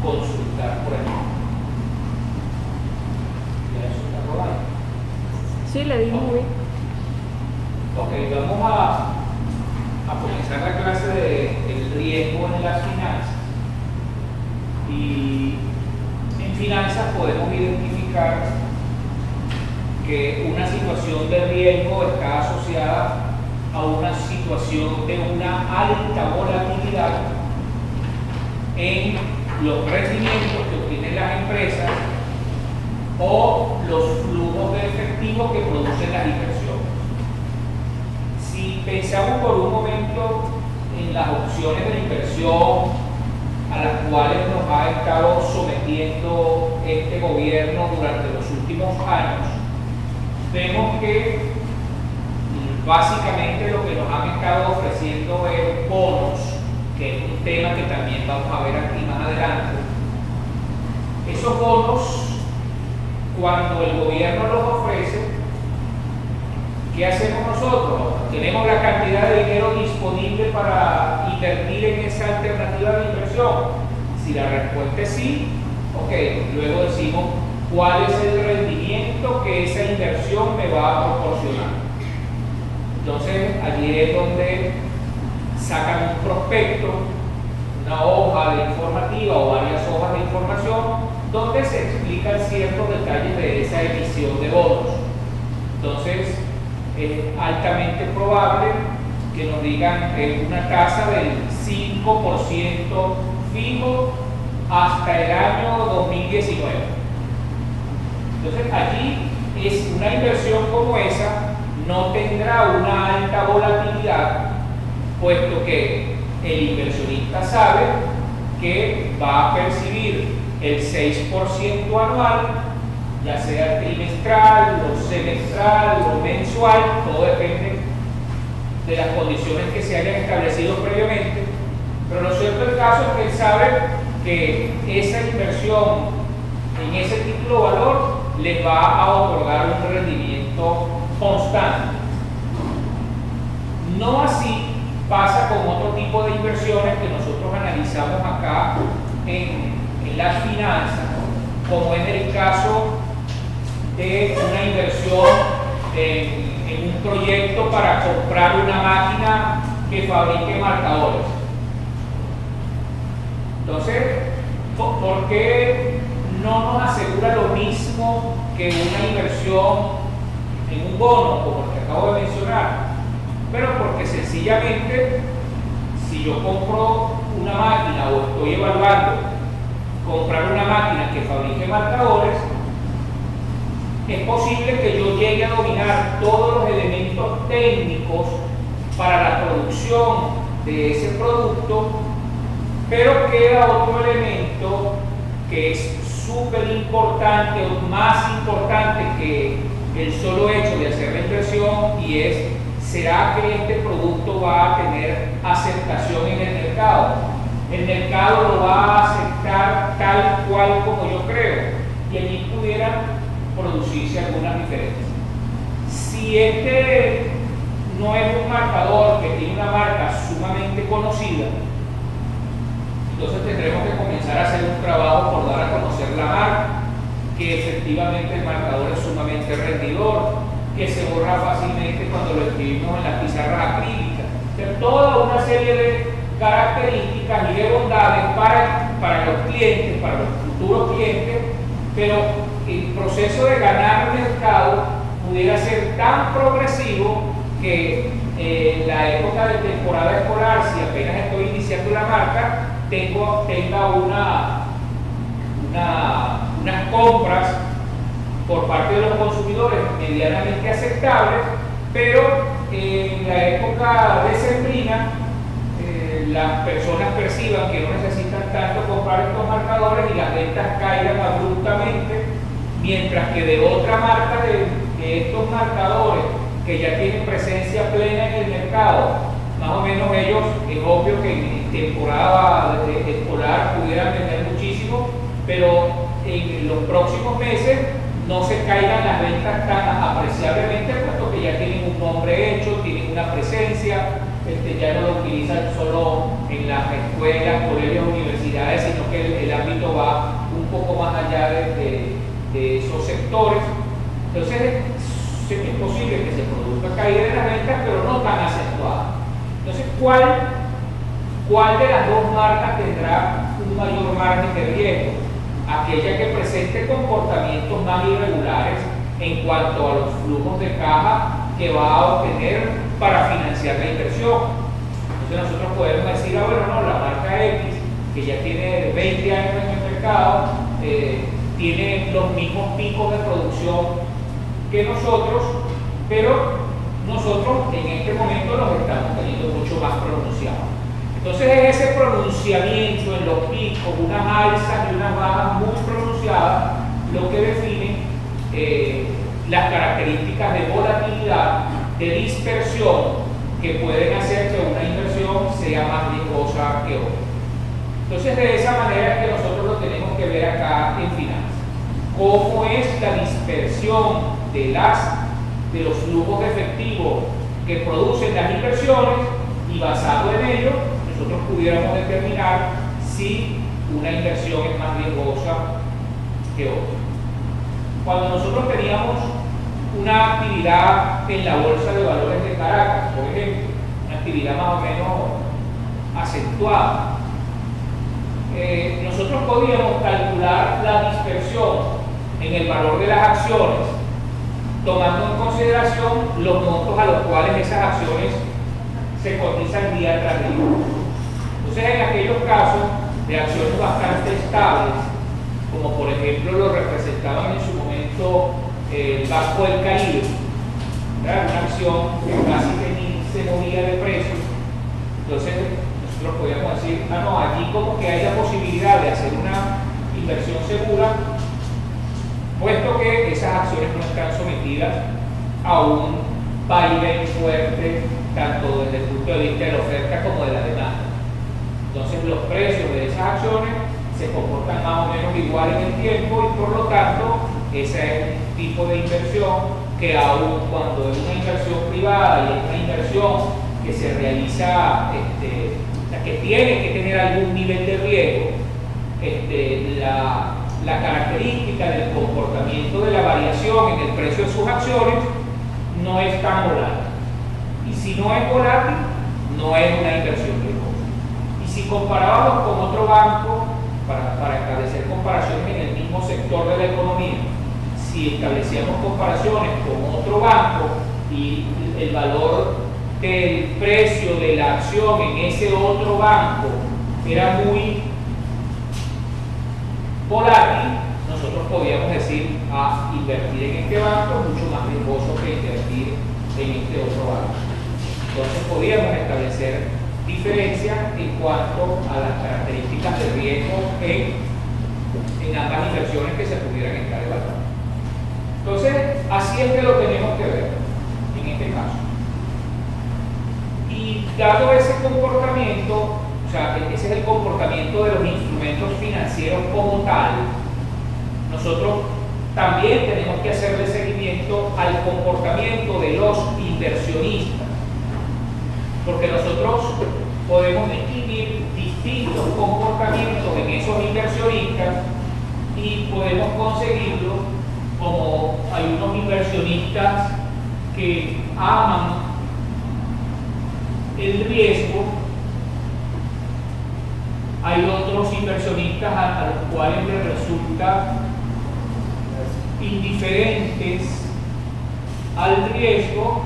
consultar por allí. ¿Ya eso está rodando? Sí, le di muy bien. Ok, vamos a comenzar la clase del riesgo en las finanzas. Y en finanzas podemos identificar que una situación de riesgo está asociada a una situación de una alta volatilidad en los rendimientos que obtienen las empresas o los flujos de efectivo que producen las inversiones. Si pensamos por un momento en las opciones de inversión a las cuales nos ha estado sometiendo este gobierno durante los últimos años, vemos que básicamente lo que nos han estado ofreciendo es bonos, que es un tema que también vamos a ver aquí más adelante. Esos bonos, cuando el gobierno los ofrece, ¿qué hacemos nosotros? ¿Tenemos la cantidad de dinero disponible para invertir en esa alternativa de inversión? Si la respuesta es sí, ok, luego decimos cuál es el rendimiento que esa inversión me va a proporcionar. Entonces, allí es donde sacan un prospecto, una hoja de informativa o varias hojas de información, donde se explican ciertos detalles de esa emisión de bonos. Entonces, es altamente probable que nos digan una tasa del 5% fijo hasta el año 2019. Entonces, allí es una inversión como esa no tendrá una alta volatilidad, puesto que el inversionista sabe que va a percibir el 6% anual, ya sea trimestral, o semestral, o mensual, todo depende de las condiciones que se hayan establecido previamente. Pero lo cierto del caso es que él sabe que esa inversión en ese título de valor le va a otorgar un rendimiento constante. No así pasa con otro tipo de inversiones que nosotros analizamos acá en las finanzas, como en el caso de una inversión en un proyecto para comprar una máquina que fabrique marcadores. Entonces, ¿por qué no nos asegura lo mismo que una inversión en un bono, como el que acabo de mencionar? Pero porque sencillamente, si yo compro una máquina o estoy evaluando comprar una máquina que fabrique marcadores, es posible que yo llegue a dominar todos los elementos técnicos para la producción de ese producto, pero queda otro elemento que es súper importante o más importante que el solo hecho de hacer la inversión, y es: ¿será que este producto va a tener aceptación en el mercado? El mercado lo va a aceptar tal cual como yo creo, y allí pudieran producirse algunas diferencias. Si este no es un marcador que tiene una marca sumamente conocida, entonces tendremos que comenzar a hacer un trabajo por dar a conocer la marca, que efectivamente el marcador es sumamente rendidor, que se borra fácilmente cuando lo escribimos en las pizarras acrílicas. Toda una serie de características y de bondades para los clientes, para los futuros clientes, pero el proceso de ganar mercado pudiera ser tan progresivo que en la época de temporada escolar, si apenas estoy iniciando la marca, tenga unas compras por parte de los consumidores medianamente aceptables, pero en la época decembrina las personas perciban que no necesitan tanto comprar estos marcadores y las ventas caigan abruptamente, mientras que de otra marca de estos marcadores que ya tienen presencia plena en el mercado, más o menos ellos, es obvio que en temporada escolar pudieran vender muchísimo, pero en los próximos meses no se caigan las ventas tan apreciablemente, puesto que ya tienen un nombre hecho, tienen una presencia, ya no lo utilizan solo en las escuelas, colegios, universidades, sino que el ámbito va poco más allá de esos sectores. Entonces, es posible que se produzca caída de las ventas, pero no tan acentuada. Entonces, ¿cuál de las dos marcas tendrá un mayor margen de riesgo? Aquella que presente comportamientos más irregulares en cuanto a los flujos de caja que va a obtener para financiar la inversión. Entonces nosotros podemos decir, bueno, no, la marca X, que ya tiene 20 años en el mercado, tiene los mismos picos de producción que nosotros, pero nosotros en este momento los estamos teniendo mucho más pronunciados. Entonces es ese pronunciamiento en los picos, unas alzas y unas bajas muy pronunciadas, lo que define las características de volatilidad, de dispersión, que pueden hacer que una inversión sea más riesgosa que otra. Entonces de esa manera es que nosotros lo tenemos que ver acá en finanzas. Cómo es la dispersión de los flujos de efectivo que producen las inversiones, y basado en ello nosotros pudiéramos determinar si una inversión es más riesgosa que otra. Cuando nosotros teníamos una actividad en la Bolsa de Valores de Caracas, por ejemplo, una actividad más o menos acentuada, nosotros podíamos calcular la dispersión en el valor de las acciones, tomando en consideración los montos a los cuales esas acciones se cotizan día tras día. Entonces, en aquellos casos de acciones bastante estables, como por ejemplo lo representaban en su momento el Banco del Caribe, ¿verdad? Una acción que casi se movía de precio, entonces nosotros podíamos decir, no, allí como que hay la posibilidad de hacer una inversión segura, puesto que esas acciones no están sometidas a un vaivén fuerte, tanto desde el punto de vista de la oferta como de la demanda. Entonces los precios de esas acciones se comportan más o menos igual en el tiempo, y por lo tanto ese es un tipo de inversión que, aun cuando es una inversión privada y es una inversión que se realiza, que tiene que tener algún nivel de riesgo, la característica del comportamiento de la variación en el precio de sus acciones no es tan volátil. Y si no es volátil, no es una inversión riesgosa. Y si comparábamos con otro banco, para establecer comparaciones en el mismo sector de la economía, si establecíamos comparaciones con otro banco y el valor del precio de la acción en ese otro banco era muy volátil, nosotros podíamos decir, invertir en este banco es mucho más riesgoso que invertir en este otro banco. Entonces podíamos establecer diferencias en cuanto a las características de riesgo en ambas inversiones que se pudieran estar evaluando. Entonces, así es que lo tenemos que ver en este caso. Y dado ese comportamiento, o sea, ese es el comportamiento de los instrumentos financieros como tal, nosotros también tenemos que hacerle seguimiento al comportamiento de los inversionistas, porque nosotros podemos distinguir distintos comportamientos en esos inversionistas y podemos conseguirlo, como hay unos inversionistas que aman el riesgo, hay otros inversionistas a los cuales les resulta indiferentes al riesgo,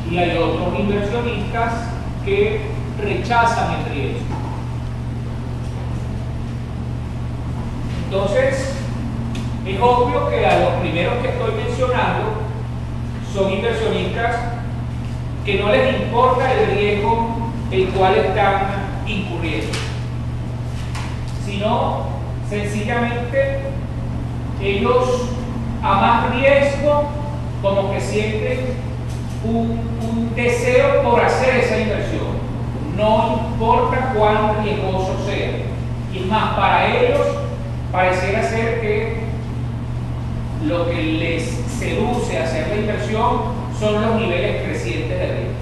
y hay otros inversionistas que rechazan el riesgo. Entonces, es obvio que a los primeros que estoy mencionando son inversionistas que no les importa el riesgo el cual están incurriendo, sino sencillamente ellos, a más riesgo, como que sienten un deseo por hacer esa inversión, no importa cuán riesgoso sea. Y es más, para ellos pareciera ser que lo que les seduce a hacer la inversión son los niveles crecientes de riesgo.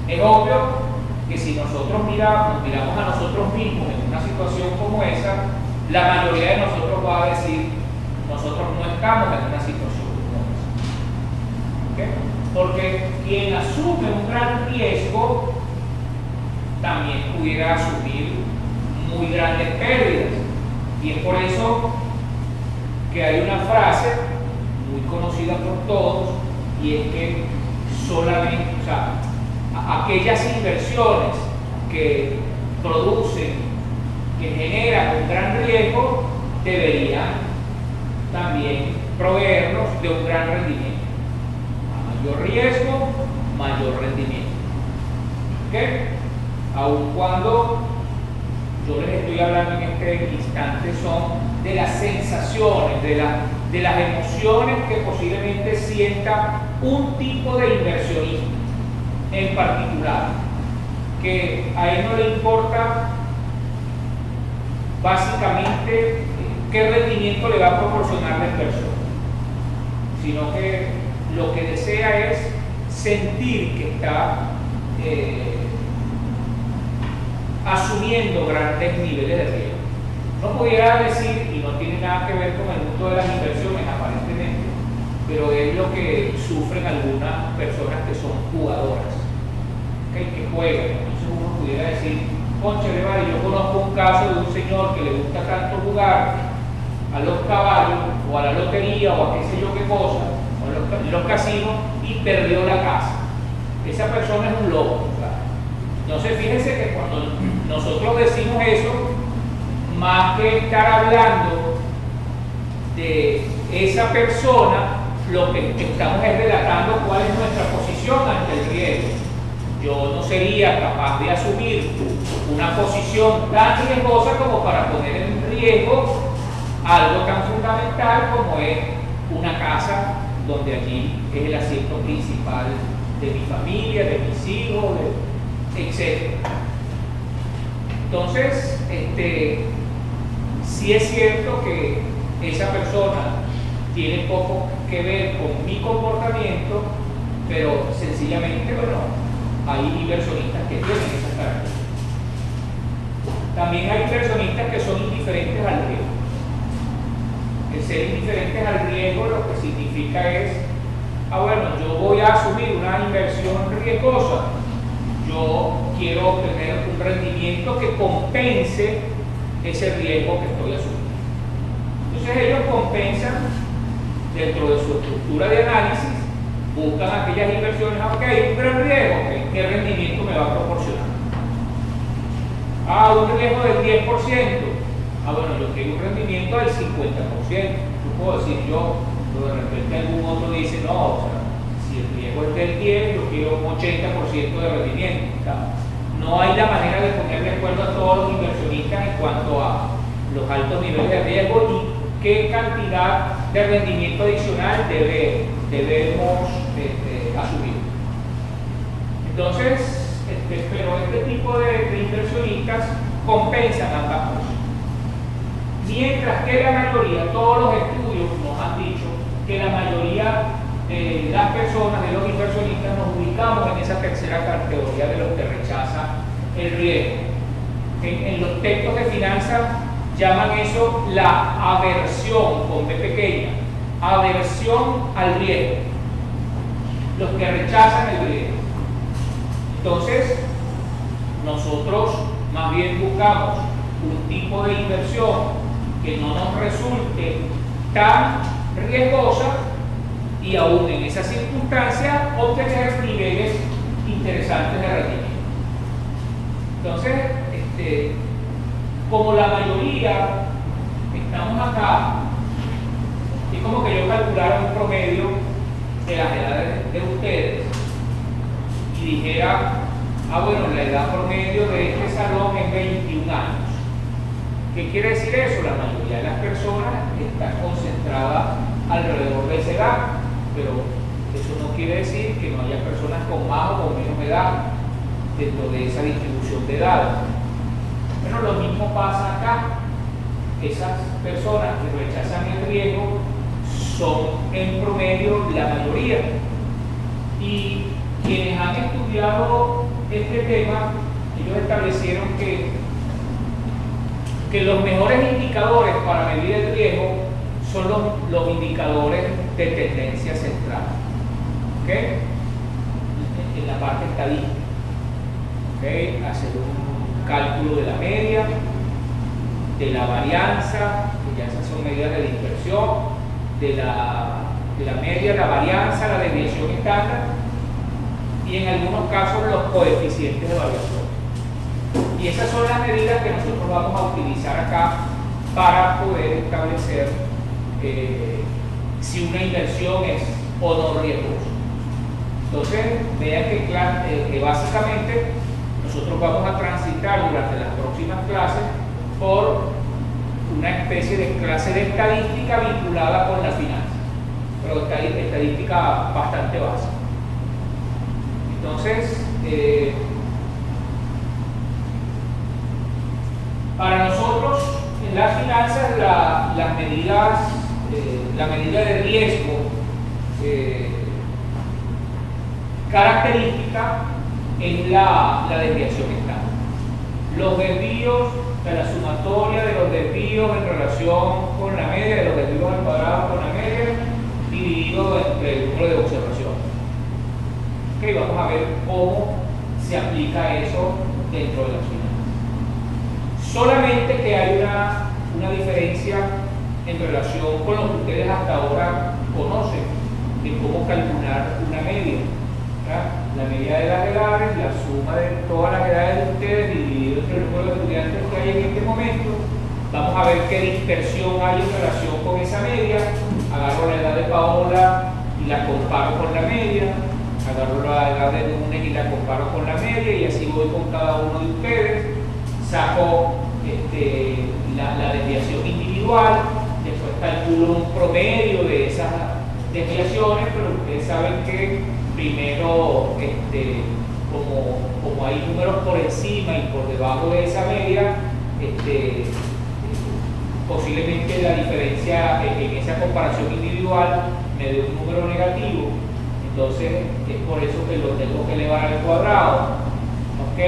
Es obvio que si nosotros miramos a nosotros mismos en una situación como esa, la mayoría de nosotros va a decir, nosotros no estamos en una situación como esa. ¿Okay? Porque quien asume un gran riesgo también pudiera asumir muy grandes pérdidas. Y es por eso que hay una frase muy conocida por todos, y es que solamente, o sea, aquellas inversiones que producen, que generan un gran riesgo, deberían también proveernos de un gran rendimiento. A mayor riesgo, mayor rendimiento. ¿Ok? Aun cuando yo les estoy hablando en este instante son de las sensaciones, de las emociones que posiblemente sienta un tipo de inversionista en particular, que a él no le importa básicamente qué rendimiento le va a proporcionar la inversión, sino que lo que desea es sentir que está asumiendo grandes niveles de riesgo. No pudiera decir, y no tiene nada que ver con el mundo de las inversiones aparentemente, pero es lo que sufren algunas personas que son jugadoras, ¿okay? Que juegan. Entonces uno pudiera decir, cónchale, vale, yo conozco un caso de un señor que le gusta tanto jugar a los caballos o a la lotería o a qué sé yo qué cosa, o en los casinos, y perdió la casa. Esa persona es un loco. Entonces fíjense que cuando nosotros decimos eso, más que estar hablando de esa persona, lo que estamos es relatando cuál es nuestra posición ante el riesgo. Yo no sería capaz de asumir una posición tan riesgosa como para poner en riesgo algo tan fundamental como es una casa donde allí es el asiento principal de mi familia, de mis hijos, etc. Entonces, sí es cierto que esa persona tiene poco que ver con mi comportamiento, pero sencillamente, bueno, hay inversionistas que tienen esas características. También hay inversionistas que son indiferentes al riesgo. El ser indiferentes al riesgo lo que significa es, bueno, yo voy a asumir una inversión riesgosa, yo quiero obtener un rendimiento que compense ese riesgo que estoy asumiendo. Entonces ellos compensan dentro de su estructura de análisis, buscan aquellas inversiones, ok, un gran riesgo, okay, ¿qué rendimiento me va a proporcionar? Un riesgo del 10%, bueno, yo quiero un rendimiento del 50%, yo puedo decir yo, pero de repente algún otro dice, no, o sea, si el riesgo es del 10, yo quiero un 80% de rendimiento. No hay la manera de poner de acuerdo a todos los inversionistas en cuanto a los altos niveles de riesgo y qué cantidad de rendimiento adicional debemos asumir. Entonces, pero este tipo de inversionistas compensan ambas cosas. Mientras que la mayoría, todos los estudios nos han dicho que la mayoría de las personas, de los inversionistas, nos ubicamos en esa tercera categoría de los que rechazan el riesgo. En los textos de finanzas llaman eso la aversión, con B pequeña, aversión al riesgo, los que rechazan el riesgo. Entonces, nosotros más bien buscamos un tipo de inversión que no nos resulte tan riesgosa y aún en esa circunstancia obtener niveles interesantes de rendimiento. Entonces, como la mayoría estamos acá, es como que yo calculara un promedio de las edades de ustedes y dijera, bueno, la edad promedio de este salón es 21 años. ¿Qué quiere decir eso? La mayoría de las personas están concentradas alrededor de esa edad, pero eso no quiere decir que no haya personas con más o con menos edad dentro de esa distribución de edades. Pero lo mismo pasa acá. Esas personas que rechazan el riesgo son en promedio la mayoría. Y quienes han estudiado este tema, ellos establecieron que que los mejores indicadores para medir el riesgo son los indicadores de tendencia central, ¿ok? En la parte estadística, ¿ok? Hacer un cálculo de la media, de la varianza, que ya esas son medidas de dispersión, de la media, la varianza, la desviación estándar y en algunos casos los coeficientes de variación. Y esas son las medidas que nosotros vamos a utilizar acá para poder establecer si una inversión es o no riesgosa. Entonces, vean que básicamente nosotros vamos a transitar durante las próximas clases por una especie de clase de estadística vinculada con la finanza, pero estadística bastante básica. Entonces, para nosotros en las finanzas las medidas, la medida de riesgo característica es la desviación estándar. Los desvíos, la sumatoria de los desvíos en relación con la media, de los desvíos al cuadrado con la media, dividido entre el número de observaciones. Okay, vamos a ver cómo se aplica eso dentro de las finanzas. Solamente que hay una diferencia en relación con lo que ustedes hasta ahora conocen de cómo calcular una media. La media de las edades, la suma de todas las edades de ustedes dividido entre el número de estudiantes que hay en este momento. Vamos a ver qué dispersión hay en relación con esa media. Agarro la edad de Paola y la comparo con la media. Agarro la edad de Nunes y la comparo con la media, y así voy con cada uno de ustedes. Saco la desviación individual, después calculo un promedio de esas desviaciones, pero ustedes saben que primero, como hay números por encima y por debajo de esa media, posiblemente la diferencia en esa comparación individual me dé un número negativo. Entonces es por eso que lo tengo que elevar al cuadrado, ¿ok?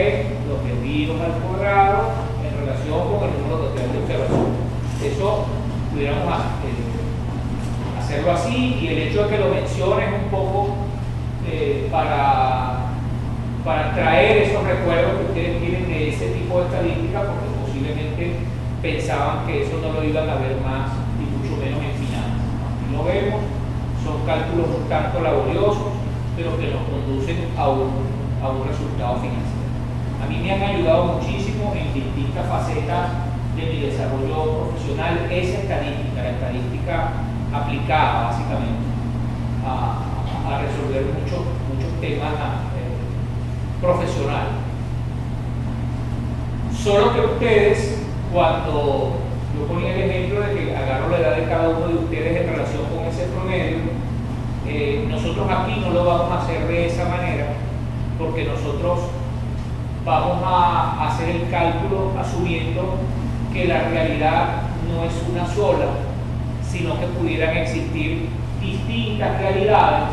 Los desvíos al cuadrado en relación con el número total de observación. Eso pudiéramos hacerlo así, y el hecho de que lo mencione es un poco para traer esos recuerdos que ustedes tienen de ese tipo de estadística, porque posiblemente pensaban que eso no lo iban a ver más y mucho menos en finanzas. Aquí lo vemos, son cálculos un tanto laboriosos, pero que nos conducen a un resultado financiero. A mí me han ayudado muchísimo en distintas facetas de mi desarrollo profesional esa estadística, la estadística aplicada básicamente a resolver muchos temas profesionales. Solo que ustedes, cuando yo ponía el ejemplo de que agarro la edad de cada uno de ustedes en relación con ese promedio, nosotros aquí no lo vamos a hacer de esa manera, porque nosotros vamos a hacer el cálculo asumiendo que la realidad no es una sola, sino que pudieran existir distintas realidades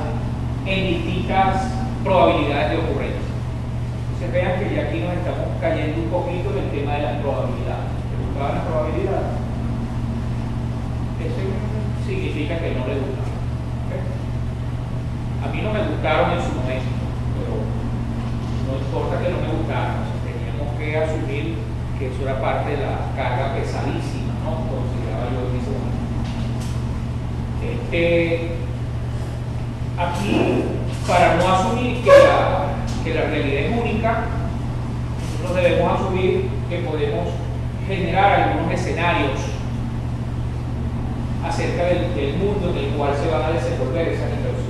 en distintas probabilidades de ocurrencia. Entonces vean que ya aquí nos estamos cayendo un poquito en el tema de las probabilidades. ¿Les gustaban las probabilidades? Eso significa que no les gustaban. ¿Okay? A mí no me gustaron en su momento, pero no importa que no me gustaran, teníamos que asumir que eso era parte de la carga pesadísima, ¿no? Consideraba yo en ese momento. Aquí, para no asumir que la realidad es única, nosotros debemos asumir que podemos generar algunos escenarios acerca del mundo en el cual se van a desenvolver esas inversiones.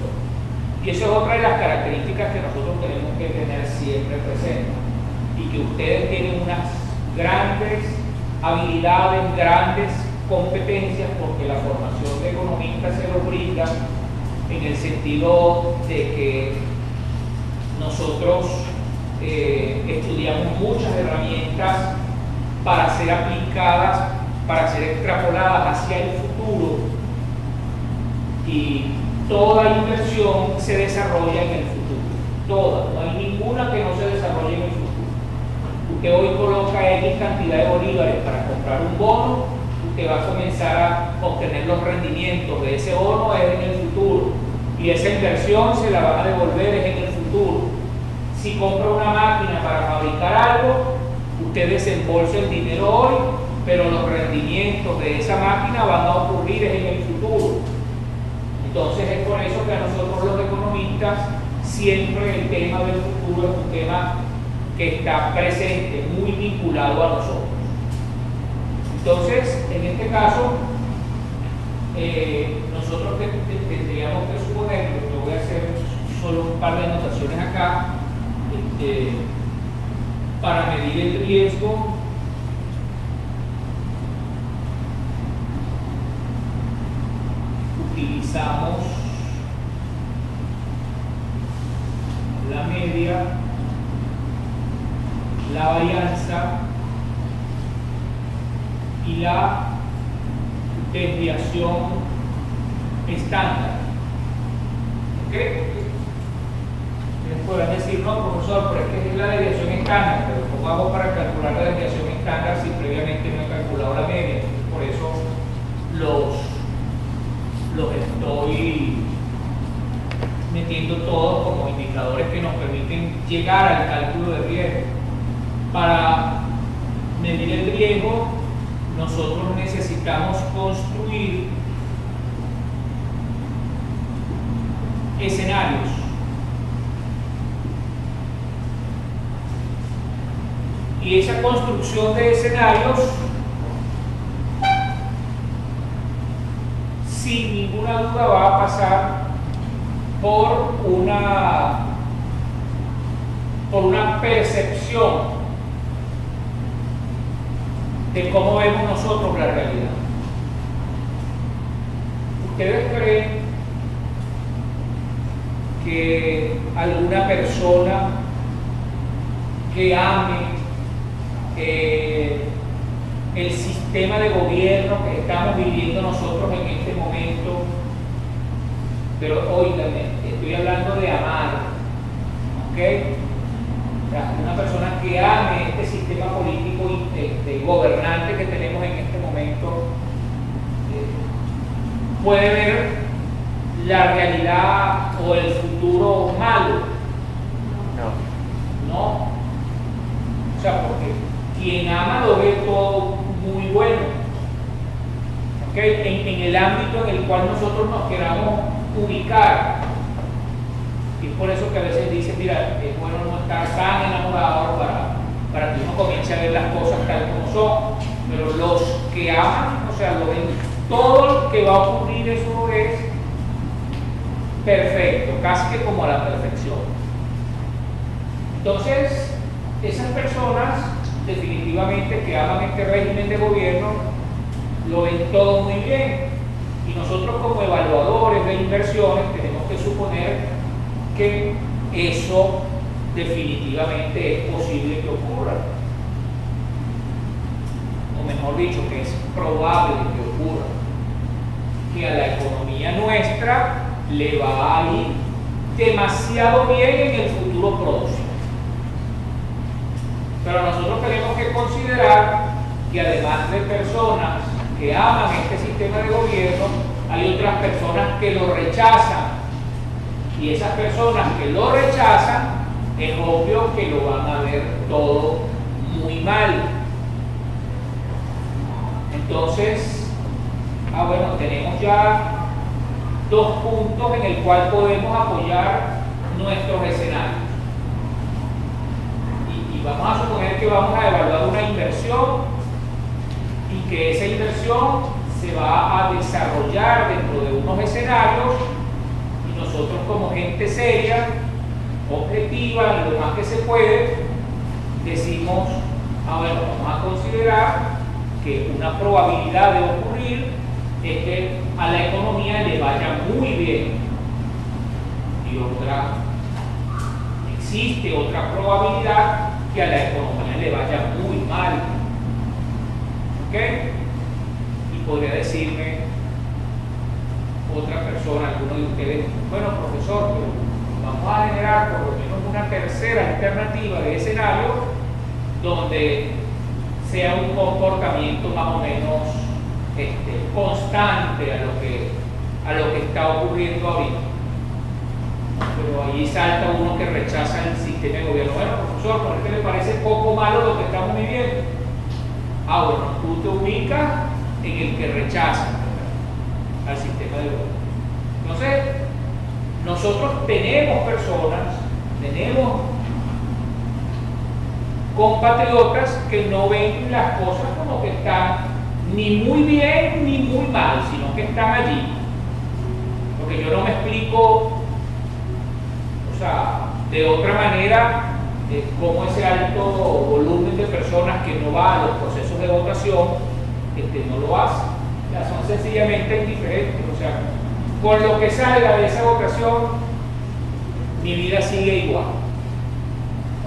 Y eso es otra de las características que nosotros tenemos que tener siempre presentes, y que ustedes tienen unas grandes habilidades, grandes competencias, porque la formación de economista se los brinda en el sentido de que nosotros estudiamos muchas herramientas para ser aplicadas, para ser extrapoladas hacia el futuro, y toda inversión se desarrolla en el futuro, toda, no hay ninguna que no se desarrolle en el futuro. usted hoy coloca X cantidad de bolívares para comprar un bono, usted va a comenzar a obtener los rendimientos de ese bono en el futuro, y esa inversión se la van a devolver en el futuro. Si compra una máquina para fabricar algo, usted desembolsa el dinero hoy, pero los rendimientos de esa máquina van a ocurrir en el futuro. Entonces es por eso que a nosotros los economistas siempre el tema del futuro es un tema que está presente, muy vinculado a nosotros. Entonces, en este caso, nosotros tendríamos que suponer, yo voy a hacer solo un par de anotaciones acá, para medir el riesgo. Utilizamos la media, la varianza y la desviación estándar. ¿Ok? Ustedes podrán decir, no, profesor, pero es que es la desviación estándar, pero ¿cómo hago para calcular la desviación estándar si previamente no he calculado la media? Por eso los estoy metiendo todos como indicadores que nos permiten llegar al cálculo de riesgo. Para medir el riesgo, nosotros necesitamos construir escenarios. Y esa construcción de escenarios, sin ninguna duda, va a pasar por una percepción de cómo vemos nosotros la realidad. ¿Ustedes creen que alguna persona que ame el sistema de gobierno que estamos viviendo nosotros en este momento, pero oígame, estoy hablando de amar, ¿ok? O sea, una persona que ame este sistema político y gobernante que tenemos en este momento, puede ver la realidad o el futuro malo? No. O sea, porque quien ama lo ve todo muy bueno. ¿Ok? En el ámbito en el cual nosotros nos queramos ubicar. Y es por eso que a veces dicen, mira, es bueno no estar tan enamorado para que uno comience a ver las cosas tal como son. Pero los que aman, o sea, lo ven, todo lo que va a ocurrir, eso es perfecto, casi que como a la perfección. Entonces, esas personas definitivamente que aman este régimen de gobierno lo ven todo muy bien, y nosotros como evaluadores de inversiones tenemos que suponer que eso definitivamente es posible que ocurra, o mejor dicho, que es probable que ocurra, que a la economía nuestra le va a ir demasiado bien en el futuro próximo. Pero nosotros tenemos que considerar que además de personas que aman este sistema de gobierno, hay otras personas que lo rechazan. Y esas personas que lo rechazan, es obvio que lo van a ver todo muy mal. Entonces, bueno, tenemos ya dos puntos en el cual podemos apoyar nuestros escenarios. Y vamos a suponer que vamos a evaluar una inversión y que esa inversión se va a desarrollar dentro de unos escenarios, y nosotros como gente seria, objetiva, lo más que se puede, decimos, bueno, vamos a considerar que una probabilidad de ocurrir es que a la economía le vaya muy bien, y existe otra probabilidad que a la economía le vaya muy mal. ¿Ok? Y podría decirme otra persona, alguno de ustedes, bueno, profesor, pero vamos a generar por lo menos una tercera alternativa de escenario donde sea un comportamiento más o menos constante a lo que está ocurriendo ahorita. Pero ahí salta uno que rechaza el sistema de gobierno. Bueno, profesor, ¿por qué le parece poco malo lo que estamos viviendo? Ah, bueno, tú te ubicas en el que rechaza al sistema de gobierno. Entonces, nosotros tenemos personas, tenemos compatriotas que no ven las cosas como que están ni muy bien ni muy mal, sino que están allí. Porque yo no me explico, o sea, de otra manera, cómo ese alto volumen de personas que no va a los procesos de votación, no lo hace. O sea, son sencillamente indiferentes. O sea, con lo que salga de esa votación, mi vida sigue igual.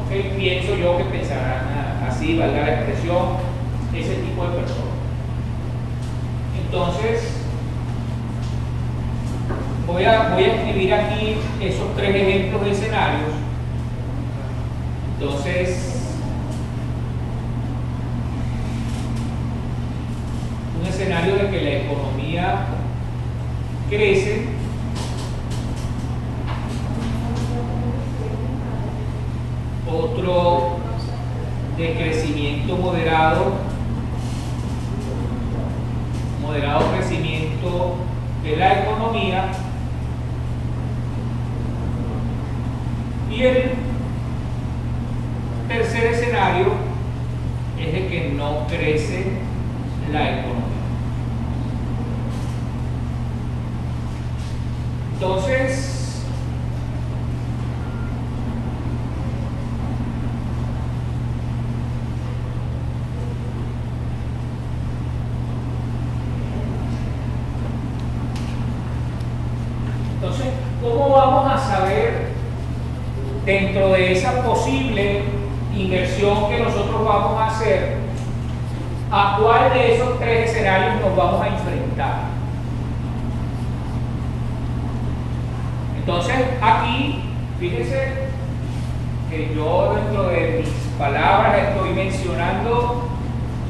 ¿Okay? Pienso yo que pensarán así, valga la expresión, ese tipo de personas. Entonces, voy a escribir aquí esos 3 ejemplos de escenarios. Entonces, un escenario de que la economía crece, otro de crecimiento moderado crecimiento de la economía, y el tercer escenario es de que no crece la economía. Entonces, ¿cómo vamos a saber dentro de esa posible inversión que nosotros vamos a hacer a cuál de esos 3 escenarios nos vamos a enfrentar? Entonces, aquí, fíjense que yo dentro de mis palabras estoy mencionando, o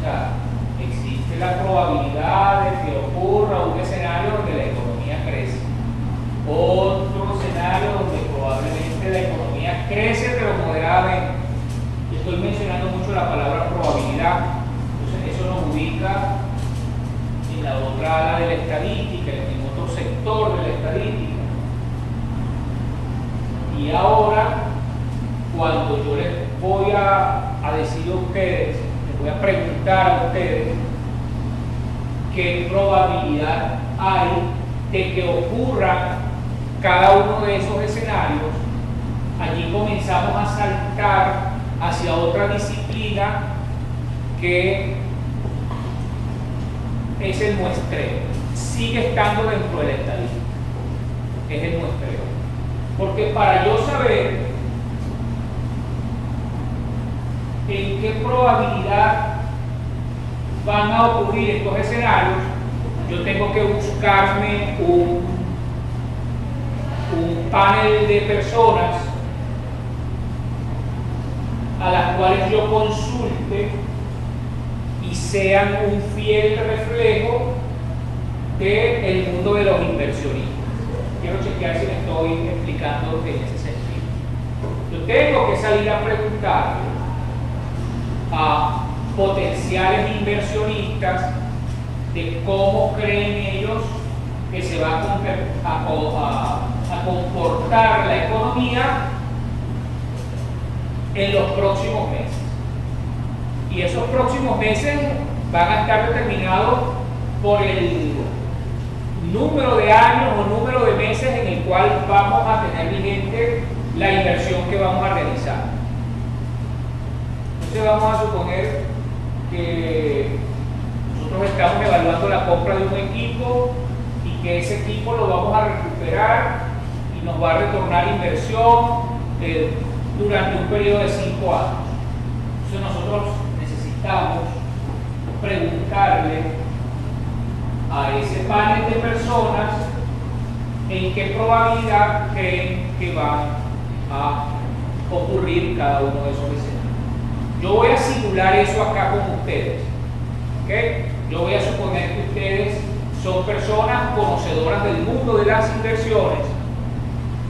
sea, existe la probabilidad de que ocurra un escenario donde la economía crece. Otro escenario donde probablemente la economía crece pero moderadamente. Estoy mencionando mucho la palabra probabilidad, entonces eso nos ubica en la otra ala de la estadística, en otro sector de la estadística. Y ahora, cuando yo les voy a decir a ustedes, les voy a preguntar a ustedes qué probabilidad hay de que ocurra cada uno de esos escenarios, allí comenzamos a saltar hacia otra disciplina que es el muestreo. Sigue estando dentro de la estadística, es el muestreo. Porque para yo saber en qué probabilidad van a ocurrir estos escenarios, yo tengo que buscarme un panel de personas a las cuales yo consulte y sean un fiel reflejo del mundo de los inversionistas. Quiero chequear si me estoy explicando en ese sentido. Yo tengo que salir a preguntar a potenciales inversionistas de cómo creen ellos que se va a comportar la economía en los próximos meses. Y esos próximos meses van a estar determinados por el número de años o número de meses en el cual vamos a tener vigente la inversión que vamos a realizar. Entonces vamos a suponer que nosotros estamos evaluando la compra de un equipo y que ese equipo lo vamos a recuperar y nos va a retornar inversión durante un periodo de 5 años. Entonces nosotros necesitamos preguntarle a ese panel de personas en qué probabilidad creen que van a ocurrir cada uno de esos escenarios. Yo voy a simular eso acá con ustedes. ¿Okay? Yo voy a suponer que ustedes son personas conocedoras del mundo de las inversiones,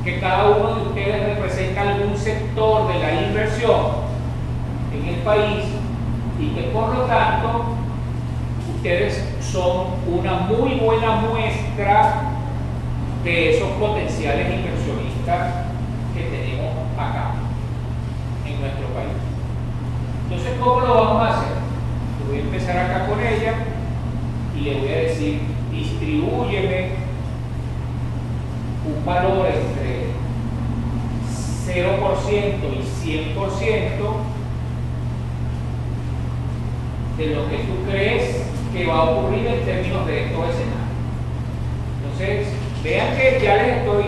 que cada uno de ustedes representa algún sector de la inversión en el país y que por lo tanto ustedes son una muy buena muestra de esos potenciales inversionistas que tenemos acá en nuestro país. Entonces, ¿cómo lo vamos a hacer? Yo voy a empezar acá con ella y le voy a decir, distribúyeme un valor entre 0% y 100% de lo que tú crees que va a ocurrir en términos de estos escenarios. Entonces, vean que ya les estoy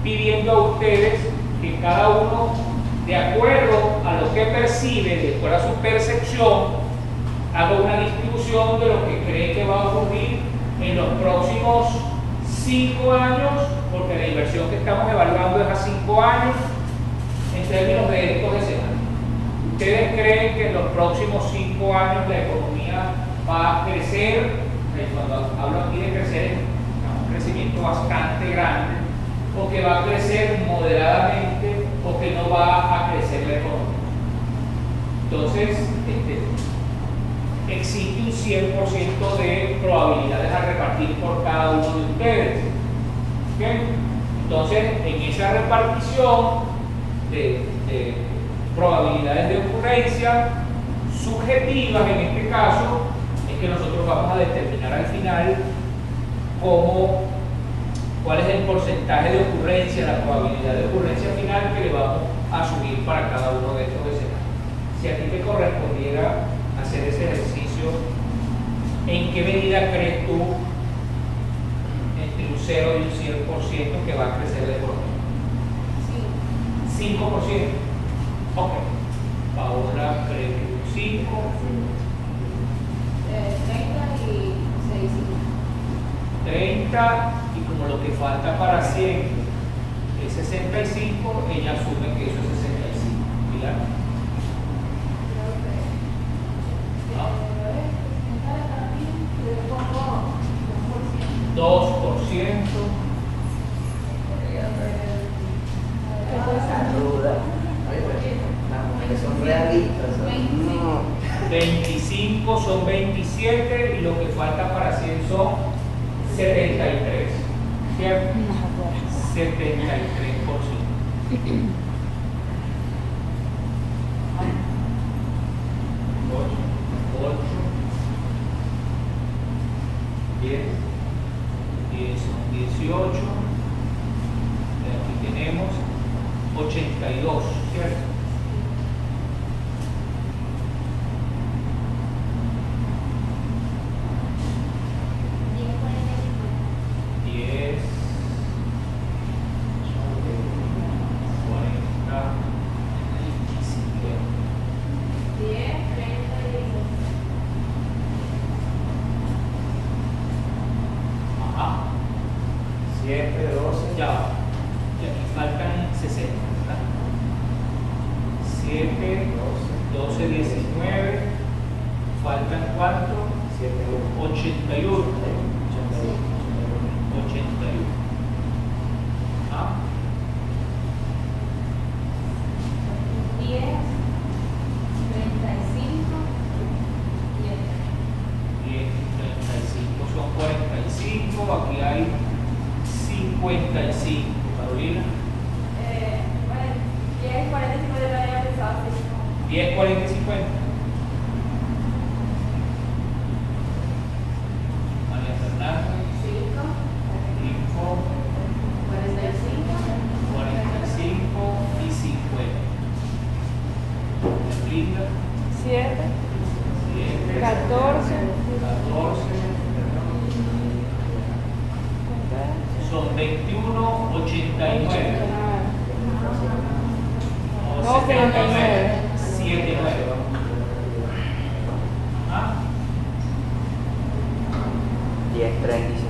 pidiendo a ustedes que cada uno, de acuerdo a lo que percibe, de acuerdo a su percepción, haga una distribución de lo que cree que va a ocurrir en los próximos 5 años, porque la inversión que estamos evaluando es a 5 años, en términos de estos escenarios. ¿Ustedes creen que en los próximos 5 años la economía va a crecer? Cuando hablo aquí de crecer, es un crecimiento bastante grande, o que va a crecer moderadamente, o que no va a crecer la economía. Entonces, existe un 100% de probabilidades a repartir por cada uno de ustedes. ¿Okay? Entonces, en esa repartición de probabilidades de ocurrencia subjetivas, en este caso, es que nosotros vamos a determinar al final cuál es el porcentaje de ocurrencia, la probabilidad de ocurrencia final que le vamos a subir para cada uno de estos escenarios. Si a ti te correspondiera hacer ese ejercicio, ¿en qué medida crees tú entre un 0 y un 100% que va a crecer la economía? 5%. Ok. Paola cree que un 5. 30 y como lo que falta para 100 es 65, ella asume que eso es 65. ¿Pilar? 2%. Son realistas. 25 son 27 y lo que falta para 100 son 73. ¿Cierto? 73%. 8, 10, 10 son 18. Aquí tenemos 82, ¿cierto? Aquí hay 55. Carolina. 10, 40, 50 ya había pensado así. 10, 40 y 50. María Fernanda. 5, 45 y 50. Linda. 7, 7, 14, 14. Son 21, 89. No, 79. 79. ¿Ah? 10, 30 y 60.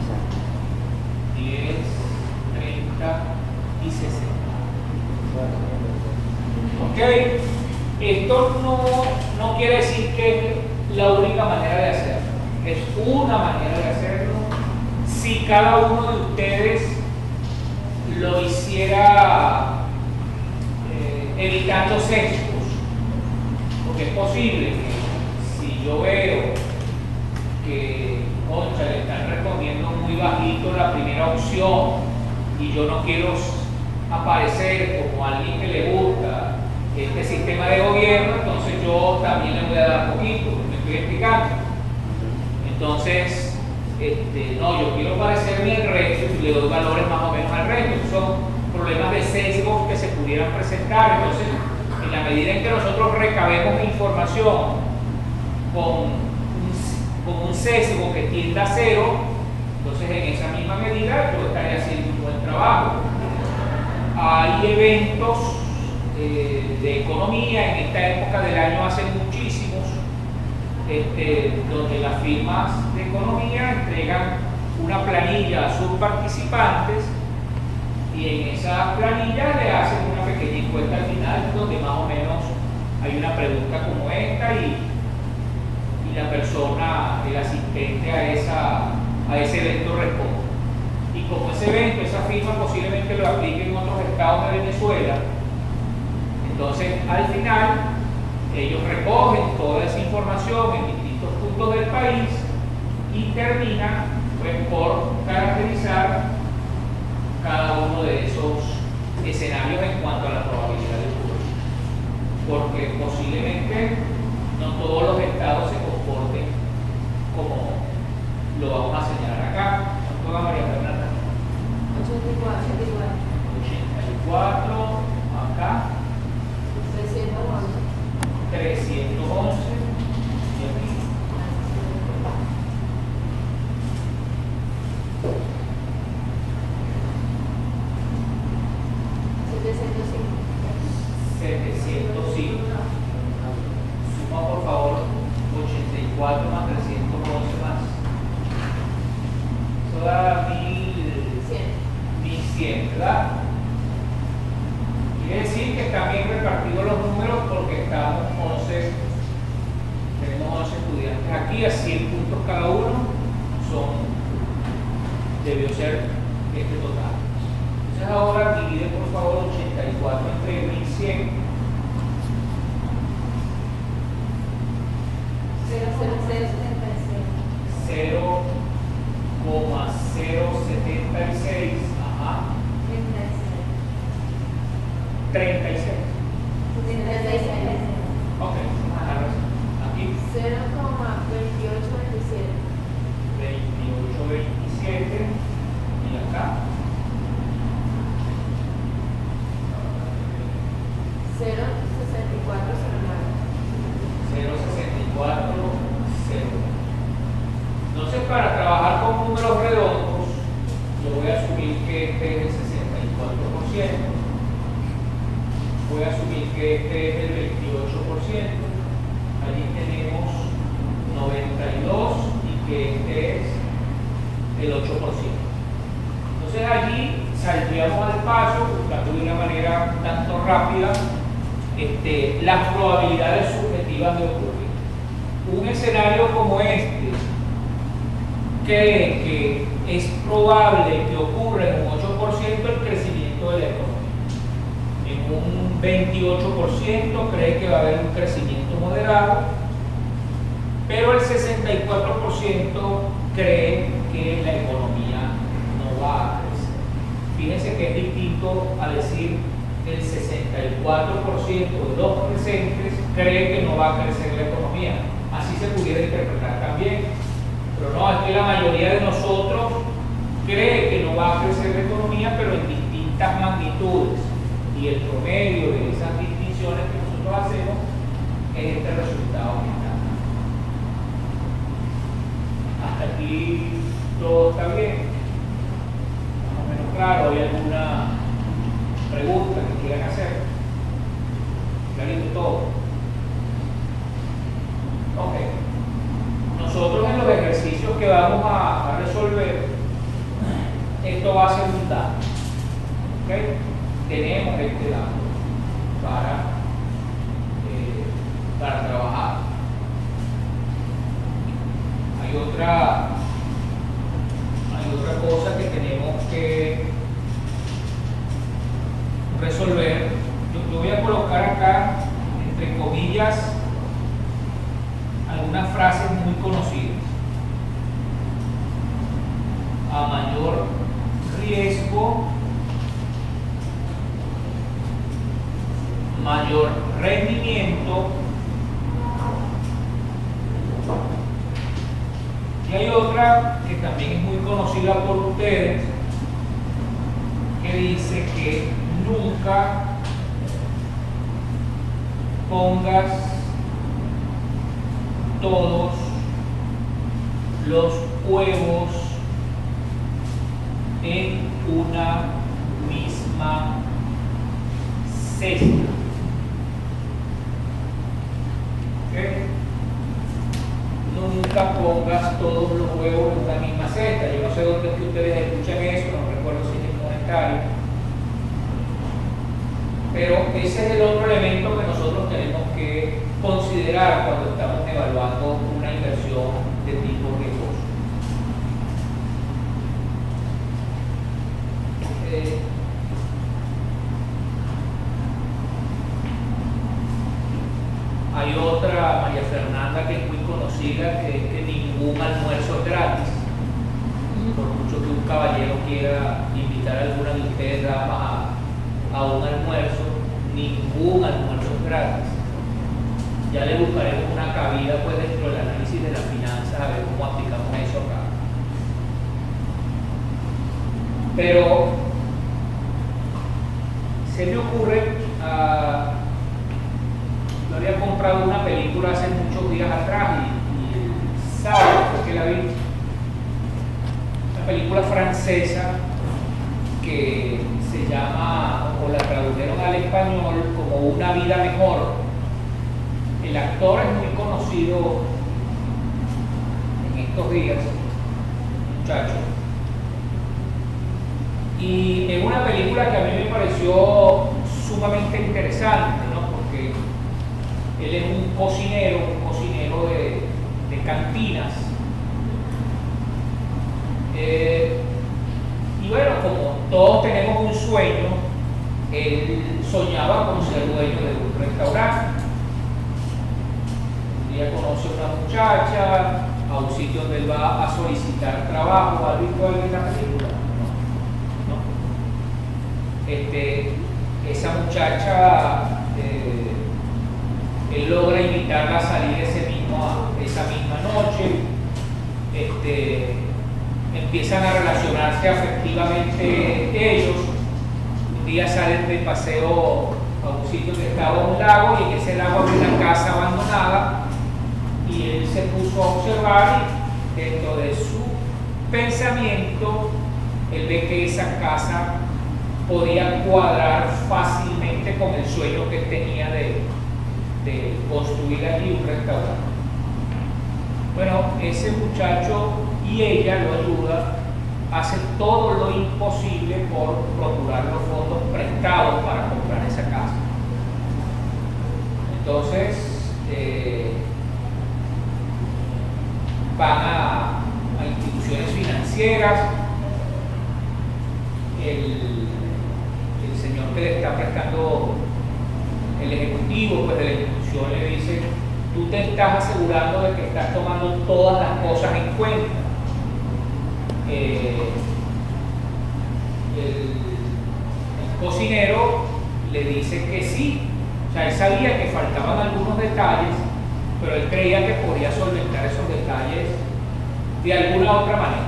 10, 30 y 60. ¿Ok? Esto no quiere decir que es la única manera de hacerlo, es una manera de hacerlo. Si cada uno de ustedes lo hiciera evitando sesgos, porque es posible que si yo veo que, concha, le están respondiendo muy bajito la primera opción y yo no quiero aparecer como alguien que le gusta este sistema de gobierno, entonces yo también le voy a dar poquito, me estoy explicando. Entonces, no, yo quiero parecerme al resto y le doy valores más o menos al resto. Son problemas de sesgos que se pudieran presentar. Entonces, en la medida en que nosotros recabemos información con un sesgo que tienda a cero, entonces en esa misma medida yo estaré haciendo un buen trabajo. Hay eventos de economía en esta época del año, hace muchísimos, donde las firmas de economía entregan una planilla a sus participantes y en esa planilla le hacen una pequeña encuesta al final donde más o menos hay una pregunta como esta y la persona, el asistente a ese evento responde. Y como ese evento, esa firma posiblemente lo aplique en otros estados de Venezuela, entonces al final ellos recogen toda esa información en distintos puntos del país y terminan pues, por caracterizar cada uno de esos escenarios en cuanto a la probabilidad de ocurrir. Porque posiblemente no todos los estados se comporten como lo vamos a señalar acá. ¿Cuánto va María Fernanda? 84, acá. 311 y aquí 705. Suma por favor 84 más 311 más. Eso da 1100, ¿verdad? Quiere decir que están bien repartidos los números porque tenemos 11 estudiantes aquí a 100 puntos cada uno, debió ser este total. Entonces ahora divide por favor 84 entre 1100. 0,076. Ajá. 36. Ok, aquí 2827 y acá 0,64. Entonces, para trabajar con números redondos, yo voy a asumir que este es el 64%. Voy a asumir que este es el 28%. Allí tenemos 92 y que este es el 8%. Entonces allí saldríamos al paso, buscando de una manera un tanto rápida, las probabilidades subjetivas de ocurrir. Un escenario como este cree que es probable que ocurra en un 8% el crecimiento de la economía. En un 28% cree que va a haber un crecimiento moderado, pero el 64% cree que la economía no va a crecer. Fíjense que es distinto a decir que el 64% de los presentes cree que no va a crecer la economía. Así se pudiera interpretar también. Pero no, es que la mayoría de nosotros cree que no va a crecer la economía, pero en distintas magnitudes. Y el promedio de esas distinciones que nosotros hacemos es este resultado que está. Hasta aquí todo está bien. Más o menos claro. ¿Hay alguna pregunta que quieran hacer? ¿Clarito todo? Ok. Nosotros en los ejercicios que vamos a resolver, esto va a ser un dato. ¿Okay? Tenemos este dato para para trabajar. Hay otra cosa que tenemos que resolver. Yo voy a colocar acá, entre comillas, algunas frases muy conocidas. A mayor riesgo, mayor rendimiento. Y hay otra que también es muy conocida por ustedes, que dice que nunca pongas todos los huevos en una misma cesta. ¿Okay? Nunca pongas todos los huevos en una misma cesta. Yo no sé dónde es que ustedes escuchan eso, no recuerdo si es el comentario. Pero ese es el otro elemento que nosotros tenemos que considerar cuando estamos evaluando una inversión de tipo riesgoso. Hay otra, María Fernanda, que es muy conocida, que es que ningún almuerzo es gratis. Por mucho que un caballero quiera invitar a alguna de ustedes damas a un almuerzo, ningún almuerzo es gratis. Ya le buscaremos una cabida pues dentro del análisis de las finanzas a ver cómo aplicamos eso acá. Pero se me ocurre, yo había comprado una película hace muchos días atrás y el sábado fue que la vi, una película francesa que se llama, o la tradujeron al español como Una vida mejor. El actor es muy conocido en estos días, muchacho. Y es una película que a mí me pareció sumamente interesante, ¿no? Porque él es un cocinero de cantinas. Y bueno, como todos tenemos un sueño, él soñaba con ser dueño de un restaurante. Un día conoce a una muchacha a un sitio donde él va a solicitar trabajo. ¿Has visto alguien en la película? Esa muchacha, él logra invitarla a salir esa misma noche. Empiezan a relacionarse afectivamente ellos. Un día salen de paseo a un sitio que estaba un lago, y en ese lago había una casa abandonada, y él se puso a observar, y dentro de su pensamiento él ve que esa casa podía cuadrar fácilmente con el sueño que él tenía de construir allí un restaurante. Bueno, ese muchacho y ella lo ayuda, hace todo lo imposible por procurar los fondos prestados para comprar esa casa. Entonces van a instituciones financieras. El señor que le está prestando, el ejecutivo pues, de la institución, le dice: tú te estás asegurando de que estás tomando todas las cosas en cuenta. El cocinero le dice que sí. O sea, él sabía que faltaban algunos detalles, pero él creía que podía solventar esos detalles de alguna otra manera.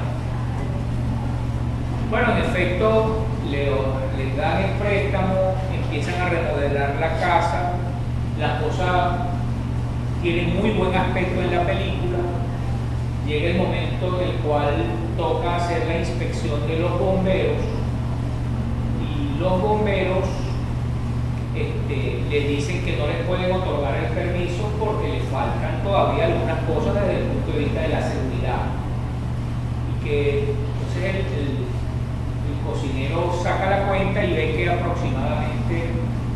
Bueno, en efecto, les dan el préstamo, empiezan a remodelar la casa, las cosas tienen muy buen aspecto en la película. Llega el momento en el cual toca hacer la inspección de los bomberos, y los bomberos les dicen que no les pueden otorgar el permiso porque les faltan todavía algunas cosas desde el punto de vista de la seguridad, y que entonces el cocinero saca la cuenta y ve que aproximadamente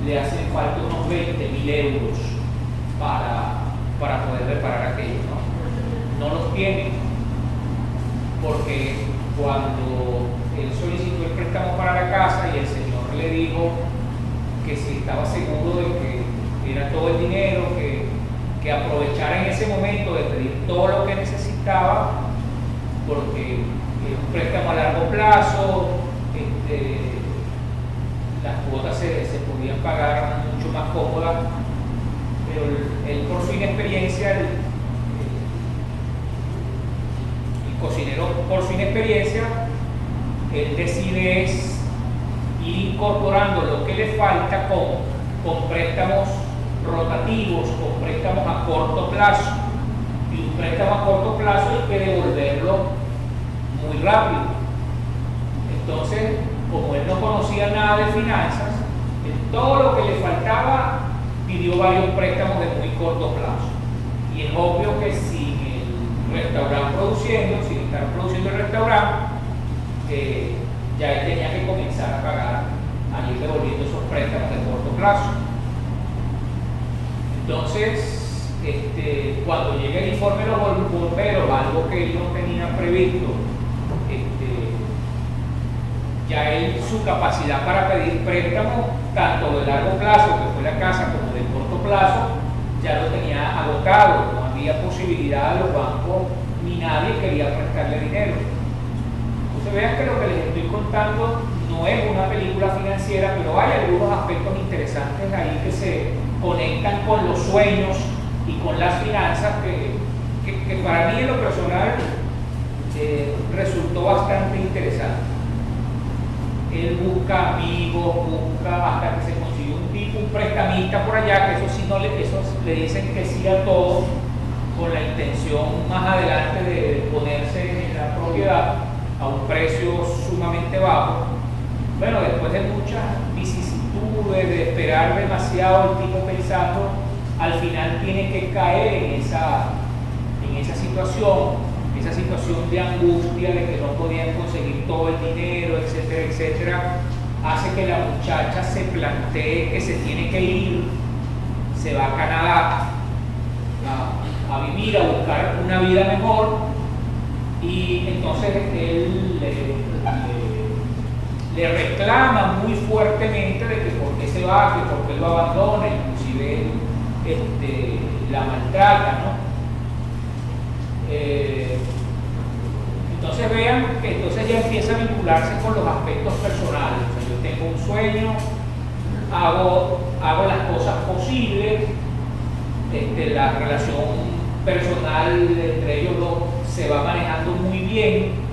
le hacen falta unos 20.000 euros para poder reparar aquello, ¿no? No los tiene, porque cuando él solicitó el préstamo para la casa y el señor le dijo que si estaba seguro de que era todo el dinero, que aprovechara en ese momento de pedir todo lo que necesitaba, porque es un préstamo a largo plazo, las cuotas se podían pagar mucho más cómodas, pero él por su inexperiencia, el cocinero por su inexperiencia, él decide ir incorporando lo que le falta con préstamos rotativos, con préstamos a corto plazo. Y un préstamo a corto plazo hay que devolverlo muy rápido. Entonces, como él no conocía nada de finanzas, todo lo que le faltaba pidió varios préstamos de muy corto plazo. Y es obvio que sin el restaurante produciendo, sin estar produciendo el restaurante, ya él tenía que comenzar a pagar, a ir devolviendo esos préstamos de corto plazo. Entonces, cuando llega el informe de los bomberos, algo que él no tenía previsto, ya él, su capacidad para pedir préstamos, tanto de largo plazo, que fue la casa, como de corto plazo, ya lo tenía agotado. No había posibilidad a los bancos, ni nadie quería prestarle dinero. Entonces vean que lo que les estoy contando no es una película financiera, pero hay algunos aspectos interesantes ahí que se conectan con los sueños y con las finanzas que para mí en lo personal resultó bastante interesante. Él busca amigos, busca hasta que se consigue un prestamista por allá, que eso sí esos le dicen que sí a todo, con la intención más adelante de ponerse en la propiedad a un precio sumamente bajo. Bueno, después de muchas vicisitudes, de esperar demasiado, el tipo pensando, al final tiene que caer en esa situación de angustia, de que no podían conseguir todo el dinero, etcétera, etcétera, hace que la muchacha se plantee que se tiene que ir, se va a Canadá a vivir, a buscar una vida mejor, y entonces él le reclama muy fuertemente de que por qué se va, que por qué lo abandona, inclusive la maltrata, ¿no? Entonces vean que entonces ya empieza a vincularse con los aspectos personales. O sea, yo tengo un sueño, hago las cosas posibles, la relación personal entre ellos dos se va manejando muy bien.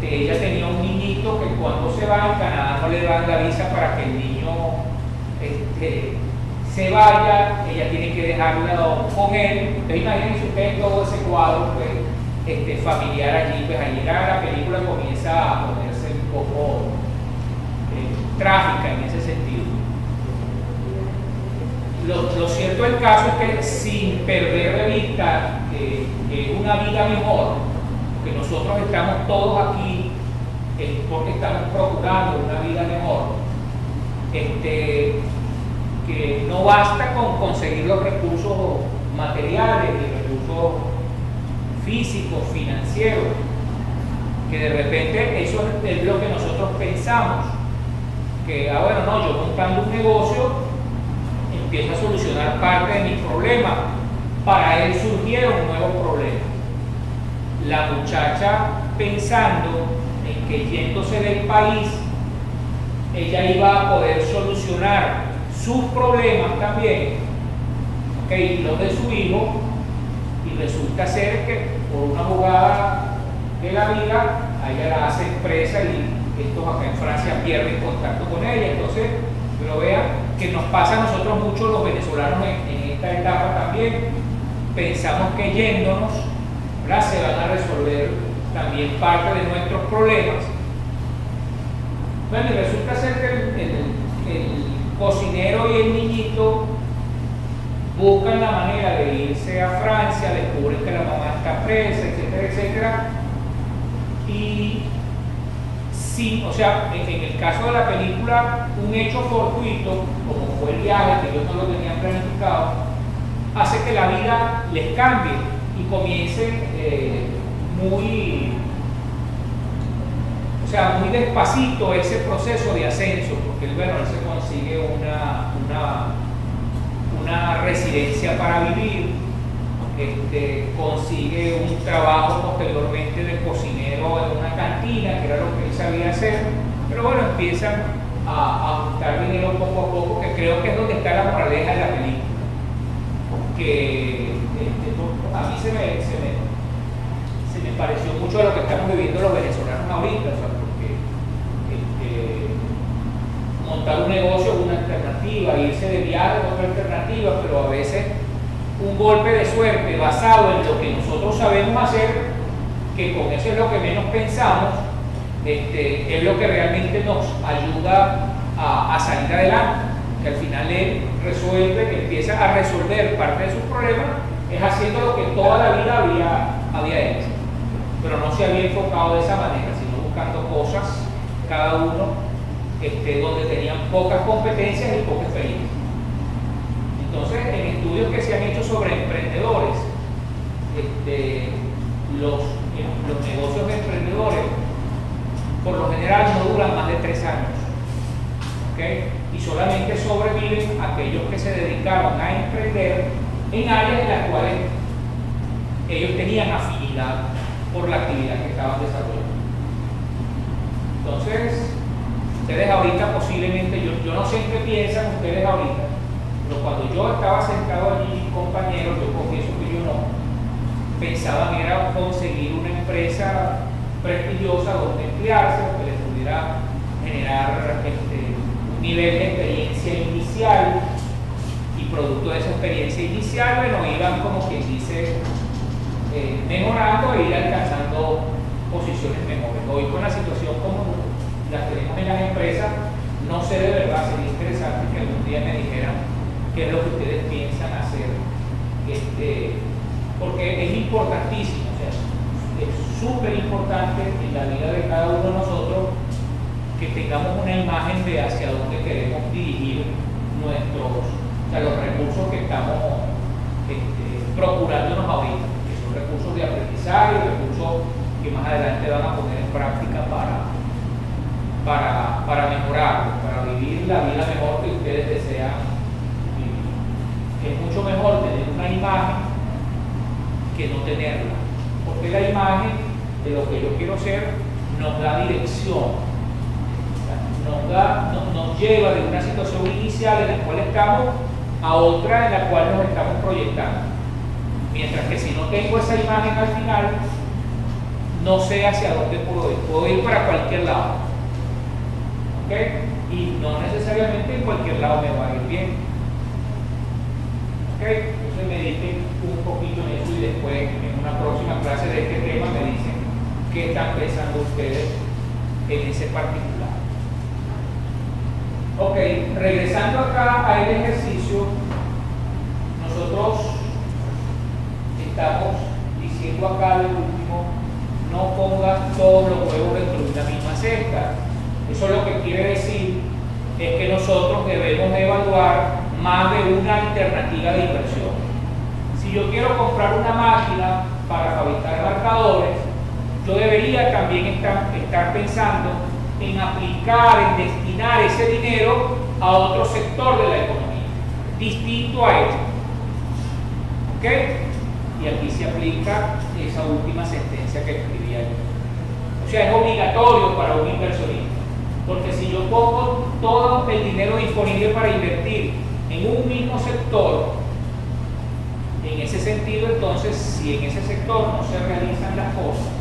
Ella tenía un niñito que cuando se va, en Canadá no le dan la visa para que el niño se vaya, ella tiene que dejarlo con él. Entonces imagínense ustedes todo ese cuadro pues, familiar allí, pues allí la película comienza a ponerse un poco trágica en ese sentido. Lo cierto del caso es que sin perder de vista una vida mejor, que nosotros estamos todos aquí porque estamos procurando una vida mejor, que no basta con conseguir los recursos materiales y recursos físicos, financieros, que de repente eso es lo que nosotros pensamos, que bueno, no, yo montando un negocio empiezo a solucionar parte de mis problemas. Para él surgieron nuevos problemas. La muchacha, pensando en que yéndose del país ella iba a poder solucionar sus problemas también, y los de su hijo, y resulta ser que por una jugada de la vida a ella la hace presa y estos acá en Francia pierden contacto con ella. Entonces, pero vean que nos pasa a nosotros mucho los venezolanos en esta etapa también. Pensamos que yéndonos, ¿verdad?, se van a resolver también parte de nuestros problemas. Bueno, y resulta ser que el cocinero y el niñito buscan la manera de irse a Francia, descubren que la mamá está presa, etcétera, etcétera. Y sí, o sea, en el caso de la película, un hecho fortuito, como fue el viaje, que ellos no lo tenían planificado, hace que la vida les cambie y comiencen muy despacito ese proceso de ascenso, porque él se consigue una residencia para vivir, consigue un trabajo posteriormente de cocinero en una cantina, que era lo que él sabía hacer, pero bueno, empiezan a juntar dinero poco a poco, que creo que es donde está la moraleja de la película, que a mí se me pareció mucho de lo que estamos viviendo los venezolanos ahorita, o sea, porque montar un negocio es una alternativa, irse de viaje es otra alternativa, pero a veces un golpe de suerte basado en lo que nosotros sabemos hacer, que con eso es lo que menos pensamos, es lo que realmente nos ayuda a salir adelante, que al final él empieza a resolver parte de sus problemas, es haciendo lo que toda la vida había hecho, pero no se había enfocado de esa manera, sino buscando cosas, cada uno donde tenían pocas competencias y poca experiencia. Entonces, en estudios que se han hecho sobre emprendedores, los negocios de emprendedores por lo general no duran más de 3 años, ¿okay? Y solamente sobreviven aquellos que se dedicaron a emprender en áreas en las cuales ellos tenían afinidad por la actividad que estaban desarrollando. Entonces, ustedes ahorita posiblemente, yo no sé en qué piensan ustedes ahorita, pero cuando yo estaba sentado allí, compañeros, yo confieso que yo no, pensaba que era conseguir una empresa prestigiosa donde emplearse, que les pudiera generar un nivel de experiencia inicial, y producto de esa experiencia inicial, bueno, iban como quien dice mejorando e ir alcanzando posiciones mejores. Hoy con la situación como las tenemos en las empresas, no sé, de verdad, sería interesante que algún día me dijeran qué es lo que ustedes piensan hacer, porque es importantísimo, o sea, es súper importante en la vida de cada uno de nosotros que tengamos una imagen de hacia dónde queremos dirigir los recursos que estamos procurándonos ahorita, que son recursos de aprendizaje, recursos que más adelante van a poner en práctica para mejorar, para vivir la vida mejor que ustedes desean vivir. Es mucho mejor tener una imagen que no tenerla, porque la imagen de lo que yo quiero ser nos da dirección, nos lleva de una situación inicial en la cual estamos a otra en la cual nos estamos proyectando. Mientras que si no tengo esa imagen al final, no sé hacia dónde puedo ir para cualquier lado, ¿ok? Y no necesariamente en cualquier lado me va a ir bien, ¿ok? Entonces mediten un poquito en eso y después en una próxima clase de este tema me dicen qué están pensando ustedes en ese particular. Ok, regresando acá a el ejercicio, nosotros estamos diciendo acá de último, no pongan todos los huevos dentro de una misma cesta. Eso lo que quiere decir es que nosotros debemos de evaluar más de una alternativa de inversión. Si yo quiero comprar una máquina para fabricar marcadores, yo debería también estar pensando en aplicar, en destinar ese dinero a otro sector de la economía, distinto a este. ¿Ok? Y aquí se aplica esa última sentencia que escribí ayer. O sea, es obligatorio para un inversionista, porque si yo pongo todo el dinero disponible para invertir en un mismo sector, en ese sentido, entonces, si en ese sector no se realizan las cosas,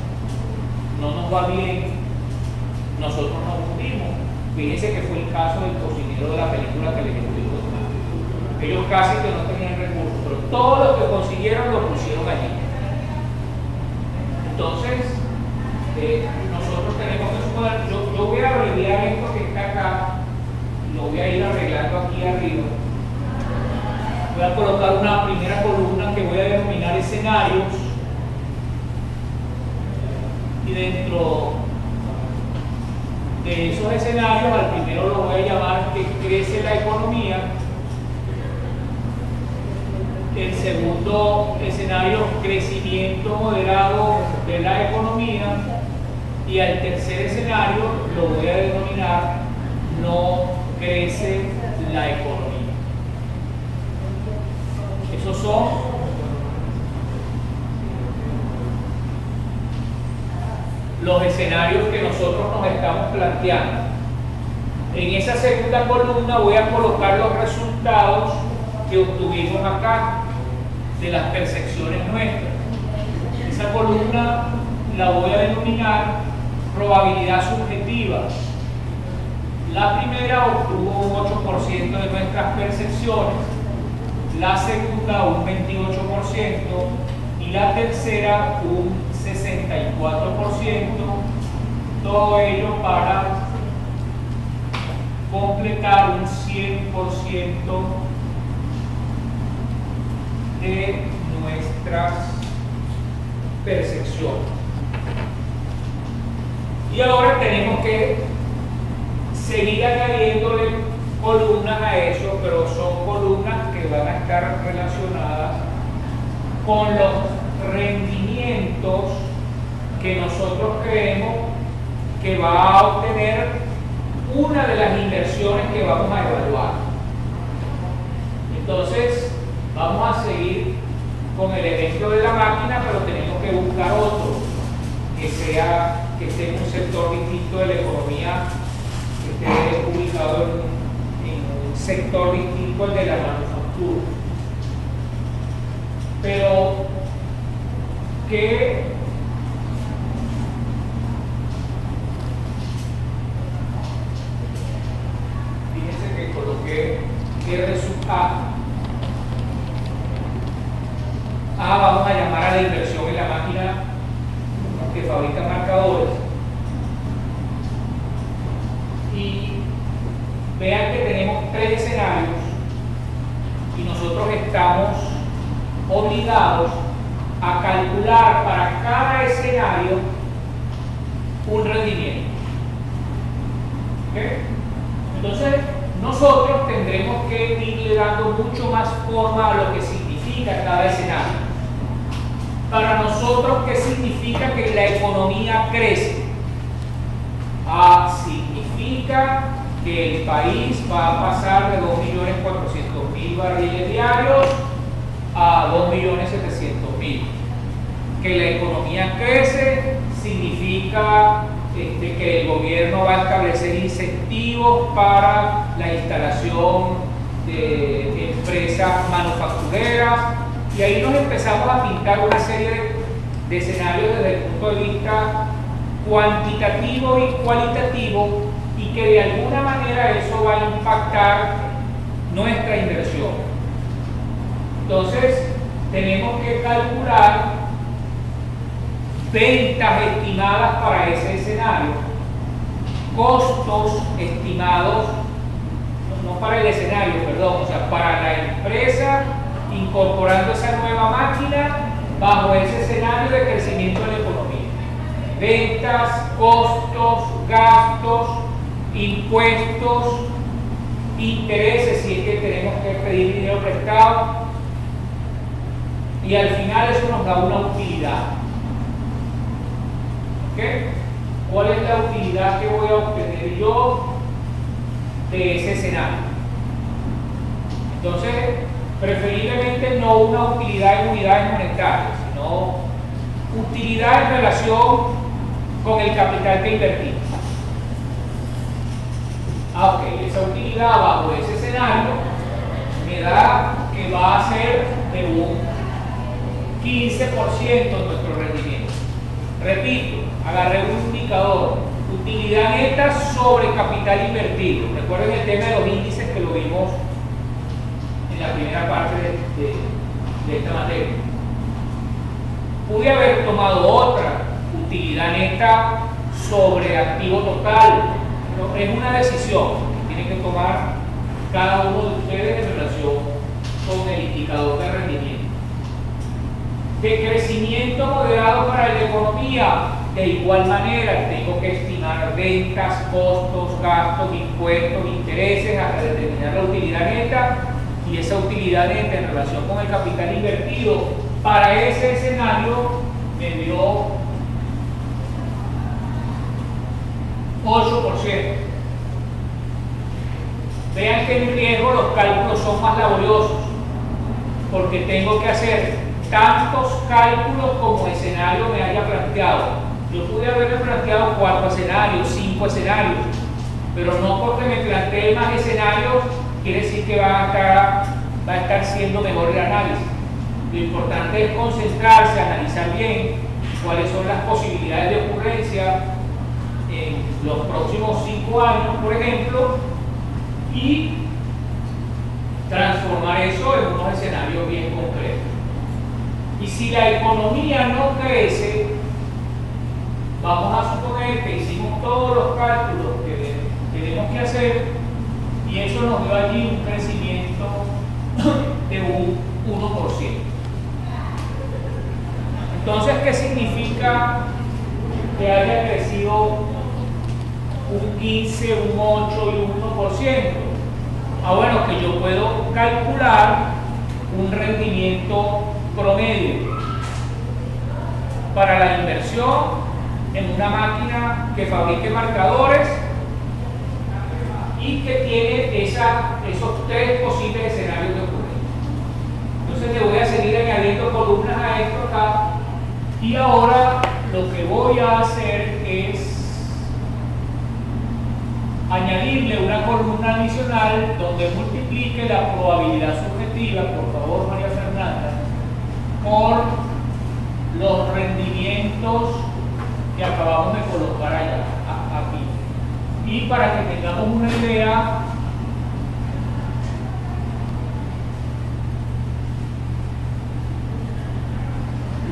no nos va bien, nosotros nos hundimos. Fíjense que fue el caso del cocinero de la película que les estoy contando. Ellos casi que no tenían recursos, pero todo lo que consiguieron lo pusieron allí. Entonces, nosotros tenemos que suponer, yo voy a abreviar esto que está acá, lo voy a ir arreglando aquí arriba. Voy a colocar una primera columna que voy a denominar escenarios, y dentro de esos escenarios, al primero lo voy a llamar que crece la economía, El segundo escenario, crecimiento moderado de la economía. Y al tercer escenario lo voy a denominar no crece la economía. Esos son los escenarios que nosotros nos estamos planteando. En esa segunda columna voy a colocar los resultados que obtuvimos acá de las percepciones nuestras. Esa columna la voy a denominar probabilidad subjetiva. La primera obtuvo un 8% de nuestras percepciones, la segunda un 28% y la tercera un 64%, todo ello para completar un 100% de nuestras percepciones. Y ahora tenemos que seguir añadiéndole columnas a eso, pero son columnas que van a estar relacionadas con los rendimientos que nosotros creemos que va a obtener una de las inversiones que vamos a evaluar. Entonces, vamos a seguir con el ejemplo de la máquina, pero tenemos que buscar otro que esté en un sector distinto de la economía, que esté ubicado en un sector distinto al de la manufactura. Pero fíjense que coloqué qué resultado. Vamos a llamar a la inversión en la máquina que fabrica marcadores. Y vean que tenemos tres escenarios y nosotros estamos obligados a calcular para cada escenario un rendimiento. ¿Okay? Entonces, nosotros tendremos que irle dando mucho más forma a lo que significa cada escenario. Para nosotros, ¿qué significa que la economía crece? Significa que el país va a pasar de 2.400.000 barriles diarios a 2.700.000. Que la economía crece significa que el gobierno va a establecer incentivos para la instalación de empresas manufactureras. Y ahí nos empezamos a pintar una serie de escenarios desde el punto de vista cuantitativo y cualitativo, y que de alguna manera eso va a impactar nuestra inversión. Entonces, tenemos que calcular ventas estimadas para ese escenario, costos estimados, no para el escenario, perdón, o sea, para la empresa incorporando esa nueva máquina bajo ese escenario de crecimiento de la economía. Ventas, costos, gastos, impuestos, intereses si es que tenemos que pedir dinero prestado, y al final eso nos da una utilidad. ¿Ok? ¿Cuál es la utilidad que voy a obtener yo de ese escenario? Entonces, preferiblemente no una utilidad en unidades monetarias, sino utilidad en relación con el capital que invertimos. Ok, esa utilidad bajo ese escenario me da que va a ser de un 15% nuestro rendimiento. Repito, agarré un indicador, utilidad neta sobre capital invertido. Recuerden el tema de los índices que lo vimos en la primera parte de esta materia. Pude haber tomado otra, utilidad neta sobre activo total, pero es una decisión que tiene que tomar cada uno de ustedes en relación con el indicador de rendimiento. De crecimiento moderado para la economía, de igual manera tengo que estimar ventas, costos, gastos, impuestos, intereses hasta determinar la utilidad neta y esa utilidad neta en relación con el capital invertido para ese escenario me dio 8%. Vean que en riesgo los cálculos son más laboriosos, porque tengo que hacer tantos cálculos como escenario me haya planteado. Yo pude haberme planteado 4 escenarios, 5 escenarios, pero no porque me plantee más escenarios quiere decir que va a estar siendo mejor el análisis. Lo importante es concentrarse, analizar bien cuáles son las posibilidades de ocurrencia en los próximos 5 años, por ejemplo, y transformar eso en unos escenarios bien concretos. Y si la economía no crece, vamos a suponer que hicimos todos los cálculos que tenemos que hacer y eso nos dio allí un crecimiento de un 1%. Entonces, ¿qué significa que haya crecido un 15, un 8 y un 1%? Bueno, que yo puedo calcular un rendimiento promedio para la inversión en una máquina que fabrique marcadores y que tiene esos 3 posibles escenarios de ocurrencia. Entonces le voy a seguir añadiendo columnas a esto acá y ahora lo que voy a hacer es añadirle una columna adicional donde multiplique la probabilidad subjetiva, por favor María Fernanda, por los rendimientos que acabamos de colocar allá, aquí. Y para que tengamos una idea,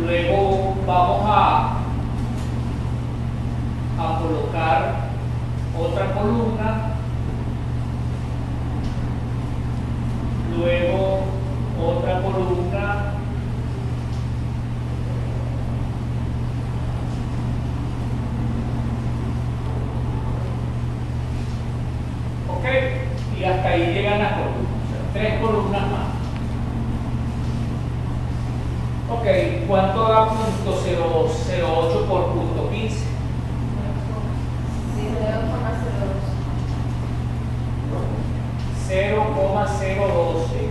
luego vamos a colocar otra columna, luego otra columna, ok, y hasta ahí llegan las columnas, o sea, 3 columnas más. Ok, ¿cuánto da .008 por .15? 0,012,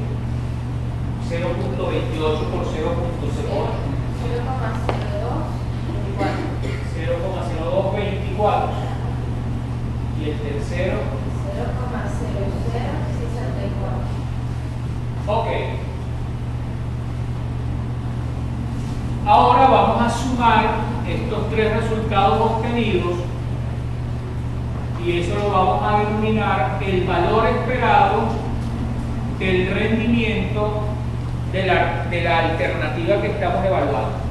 0.28 por 0.08, 0,0224, y el tercero 0,0064. Ok, ahora vamos a sumar estos 3 resultados obtenidos y eso lo vamos a denominar el valor esperado del rendimiento de la alternativa que estamos evaluando.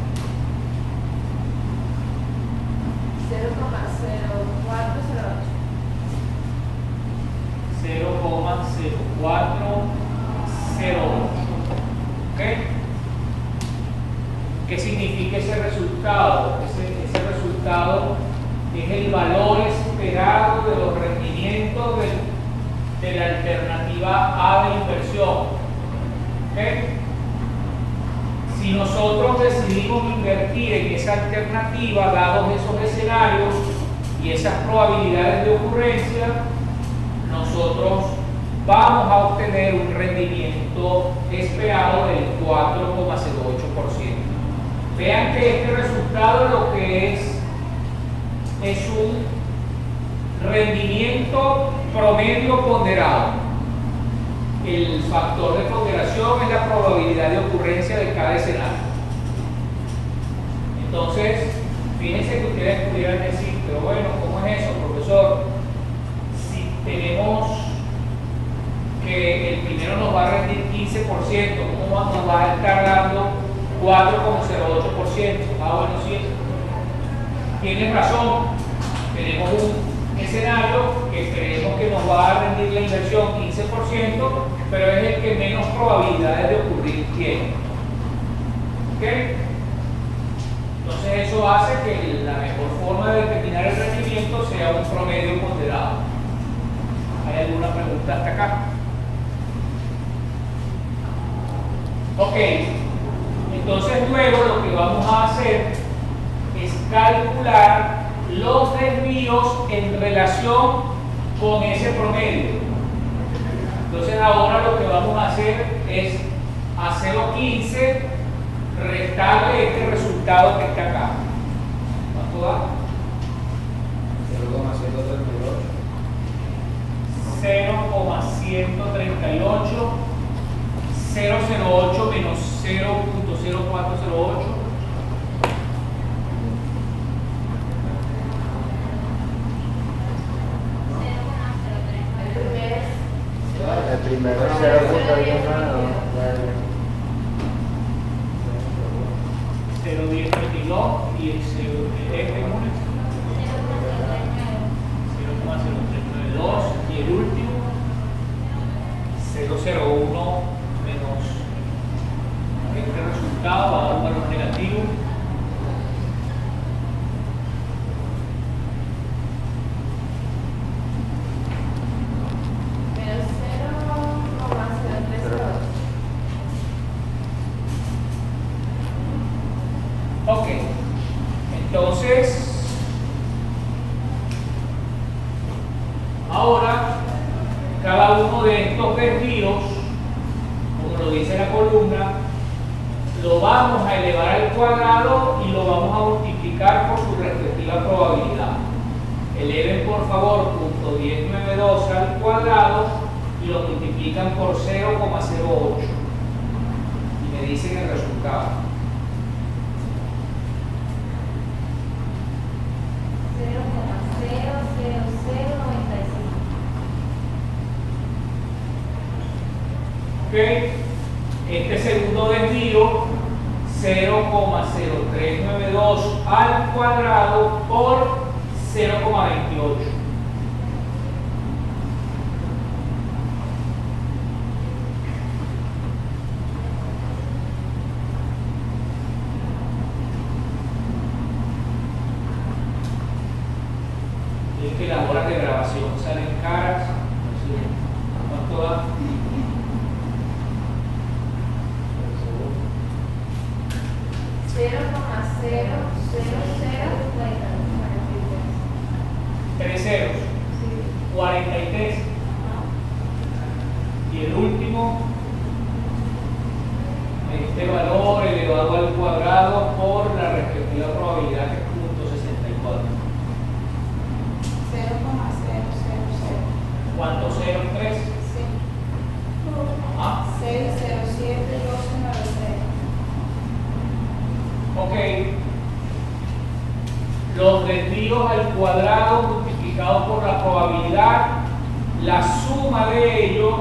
0,0408. ¿Ok? ¿Qué significa ese resultado? Ese resultado es el valor esperado de los rendimientos de la alternativa A de inversión. ¿Okay? Si nosotros decidimos invertir en esa alternativa, dados esos escenarios y esas probabilidades de ocurrencia, nosotros vamos a obtener un rendimiento esperado del 4,08%. Vean que este resultado lo que es un rendimiento promedio ponderado. El factor de ponderación es la probabilidad de ocurrencia de cada escenario. Entonces, fíjense que ustedes pudieran decir, pero bueno, ¿cómo es eso, profesor? Si tenemos que el primero nos va a rendir 15%, ¿cómo nos va a estar dando 4,08%? Bueno, sí, tienes razón, tenemos un escenario que creemos que nos va a rendir la inversión 15%, pero es el que menos probabilidades de ocurrir tiene. ¿Ok? Entonces eso hace que la mejor forma de determinar el rendimiento sea un promedio ponderado. ¿Hay alguna pregunta hasta acá? Ok, entonces luego lo que vamos a hacer es calcular los desvíos en relación con ese promedio. Entonces ahora lo que vamos a hacer es a 0,15 restarle este resultado que está acá. ¿Cuánto da? 0,138, 0,08 menos 0,0408. El primero es 0.19. 0,1032 y el 0,0392 y el último 0,01 menos este resultado va a dar un valor negativo. Ok, entonces ahora cada uno de estos desvíos, como lo dice la columna, lo vamos a elevar al cuadrado y lo vamos a multiplicar por su respectiva probabilidad. Eleven por favor 0.1092 al cuadrado y lo multiplican por 0,08 y me dicen el resultado. 0,00095. Ok, este segundo desvío 0,0392 al cuadrado por 0,28. Es que las horas de grabación salen caras. ¿Cuánto da? 3 ceros, 43. Y el último, este valor elevado al cuadrado por la respectiva probabilidad que es 0.64. 0,000. ¿Cuántos ceros? 3. Sí. Ah, 607 1296. ok. Los desvíos al cuadrado multiplicados por la probabilidad, la suma de ellos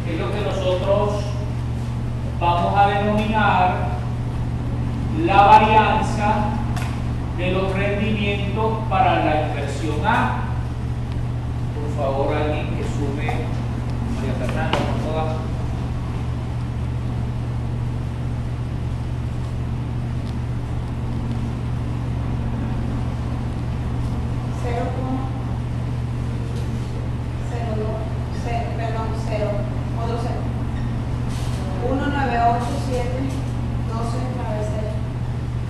es lo que nosotros vamos a denominar la varianza de los rendimientos para la inversión A. Por favor, alguien que sume, María Fernanda, por favor.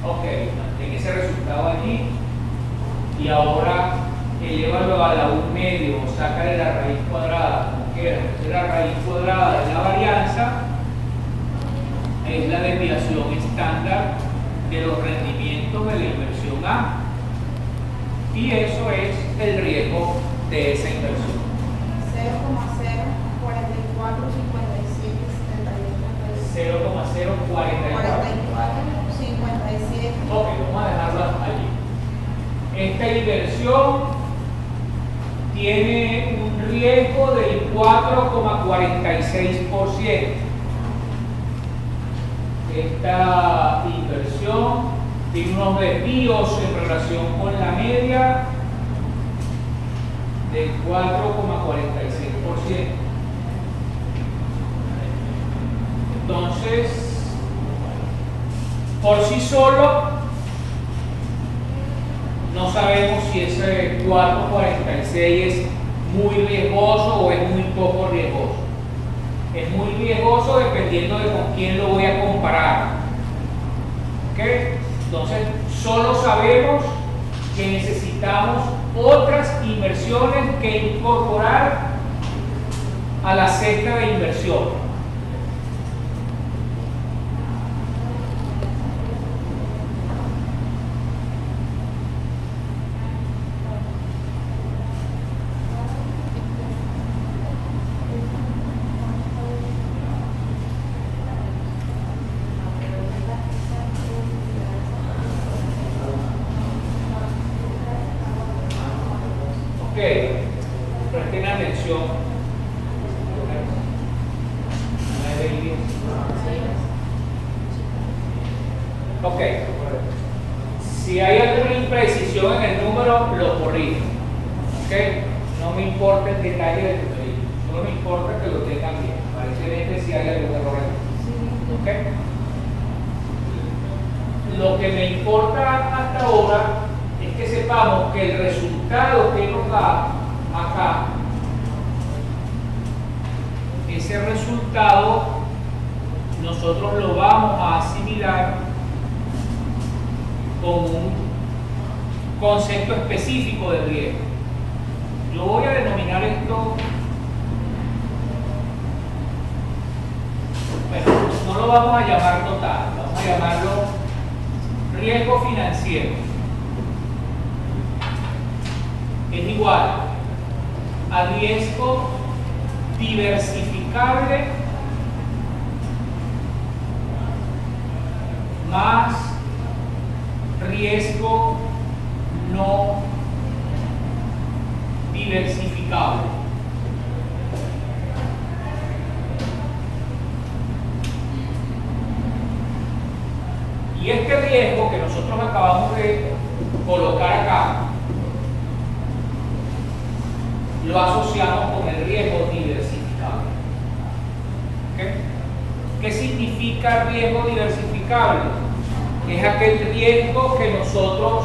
Ok, mantén ese resultado allí y ahora elévalo a la 1 medio o sácale la raíz cuadrada, como quieras. La raíz cuadrada de la varianza es la desviación estándar de los rendimientos de la inversión A y eso es el riesgo de esa inversión. 0,044. Ok, vamos a dejarlo allí. Esta inversión tiene un riesgo del 4,46%. Esta inversión tiene unos desvíos en relación con la media del 4,46%. Entonces, por sí solo, no sabemos si ese 4,46 es muy riesgoso o es muy poco riesgoso. es muy riesgoso dependiendo de con quién lo voy a comparar. ¿Ok? Entonces, solo sabemos que necesitamos otras inversiones que incorporar a la cesta de inversión. Ok, presten atención. Ok, si hay alguna imprecisión en el número, lo corrijo. Ok, no me importa el detalle del número, solo me importa que lo tengan bien. Aparentemente si hay algún error aquí. Ok, lo que me importa hasta ahora es que sepamos que el resultado que nos da acá, ese resultado nosotros lo vamos a asimilar con un concepto específico de riesgo. Yo voy a denominar esto, bueno, no lo vamos a llamar total, vamos a llamarlo riesgo financiero. Es igual a riesgo diversificable más riesgo no diversificable. Y este riesgo que nosotros acabamos de colocar acá, lo asociamos con el riesgo diversificable. ¿Okay? ¿Qué significa riesgo diversificable? Es aquel riesgo que nosotros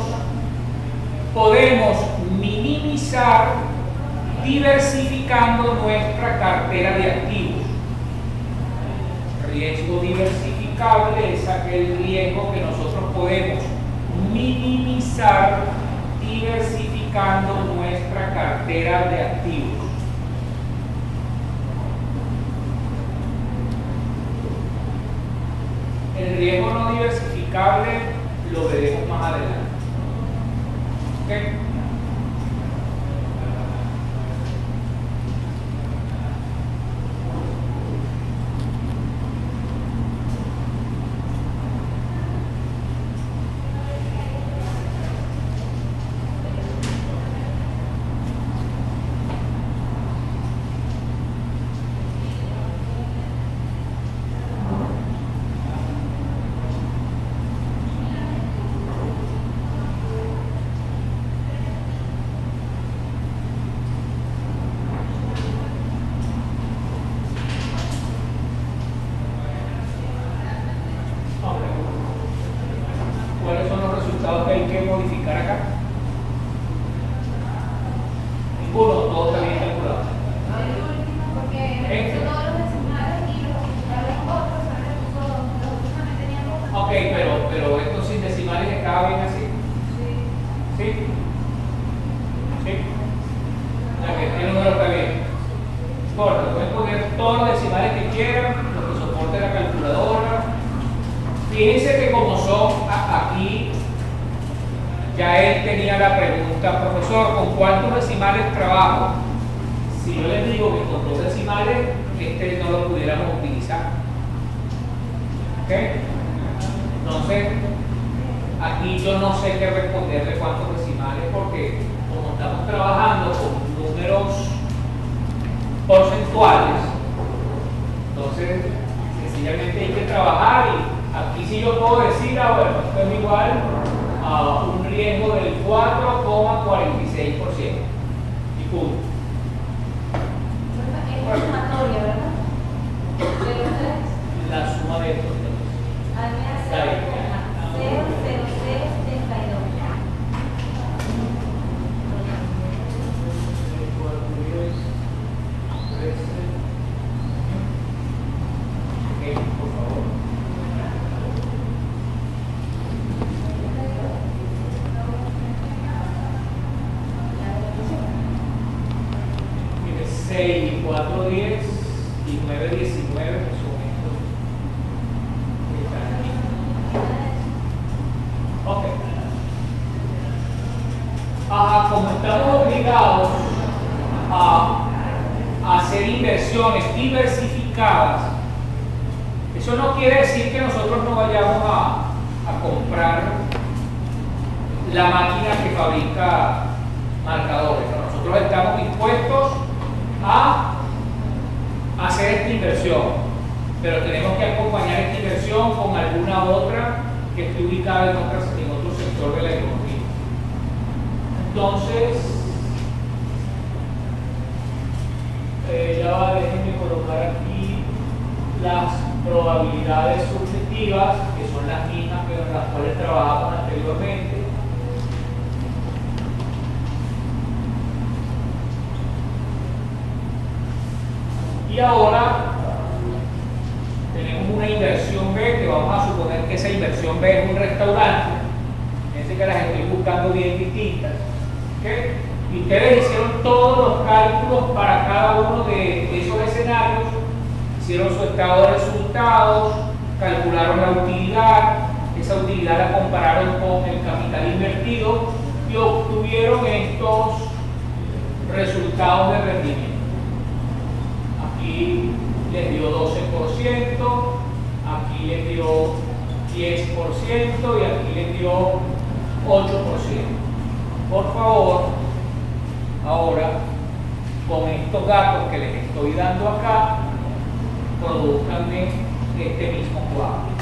podemos minimizar diversificando nuestra cartera de activos. Riesgo diversificable es aquel riesgo que nosotros podemos minimizar diversificando nuestra cartera de activos. El riesgo no diversificable lo veremos más adelante. ¿Okay? ¿Cuáles son los resultados que hay que modificar acá? Ninguno, todo está bien calculado. Porque todos los decimales y los otros teníamos. Ok, pero estos sin decimales estaba bien así. ¿Sí? ¿Sí? La que tiene el número está bien. Corto, pueden poner todos los decimales que quieran, lo que soporte la calculadora. Fíjense que como son aquí, ya él tenía la pregunta, profesor, ¿con cuántos decimales trabajo? Si yo les digo que con 2 decimales, este no lo pudiéramos utilizar. ¿Ok? Entonces, aquí yo no sé qué responderle cuántos decimales, porque como estamos trabajando con números porcentuales, entonces sencillamente hay que trabajar y aquí sí yo puedo decir, bueno, esto es igual a un riesgo del 4,46%. Y punto. Es sumatoria, ¿verdad? Pero La suma de estos dos. a mí me hace 0,0672. 2410 y 919, que son estos que están aquí. Ok. Como estamos obligados a hacer inversiones diversificadas, eso no quiere decir que nosotros no vayamos a comprar la máquina que fabrica marcadores, ¿no? Nosotros estamos dispuestos a hacer esta inversión, pero tenemos que acompañar esta inversión con alguna otra que esté ubicada en otro sector de la economía. Entonces, déjenme colocar aquí las probabilidades subjetivas, que son las mismas que en las cuales trabajamos anteriormente. Y ahora tenemos una inversión B, que vamos a suponer que esa inversión B es un restaurante. Fíjense que las estoy buscando bien distintas. ¿Okay? Y ustedes hicieron todos los cálculos para cada uno de esos escenarios, hicieron su estado de resultados, calcularon la utilidad, esa utilidad la compararon con el capital invertido y obtuvieron estos resultados de rendimiento. Aquí les dio 12%, aquí les dio 10% y aquí les dio 8%. Por favor, ahora, con estos datos que les estoy dando acá, produzcanme este mismo cuadro.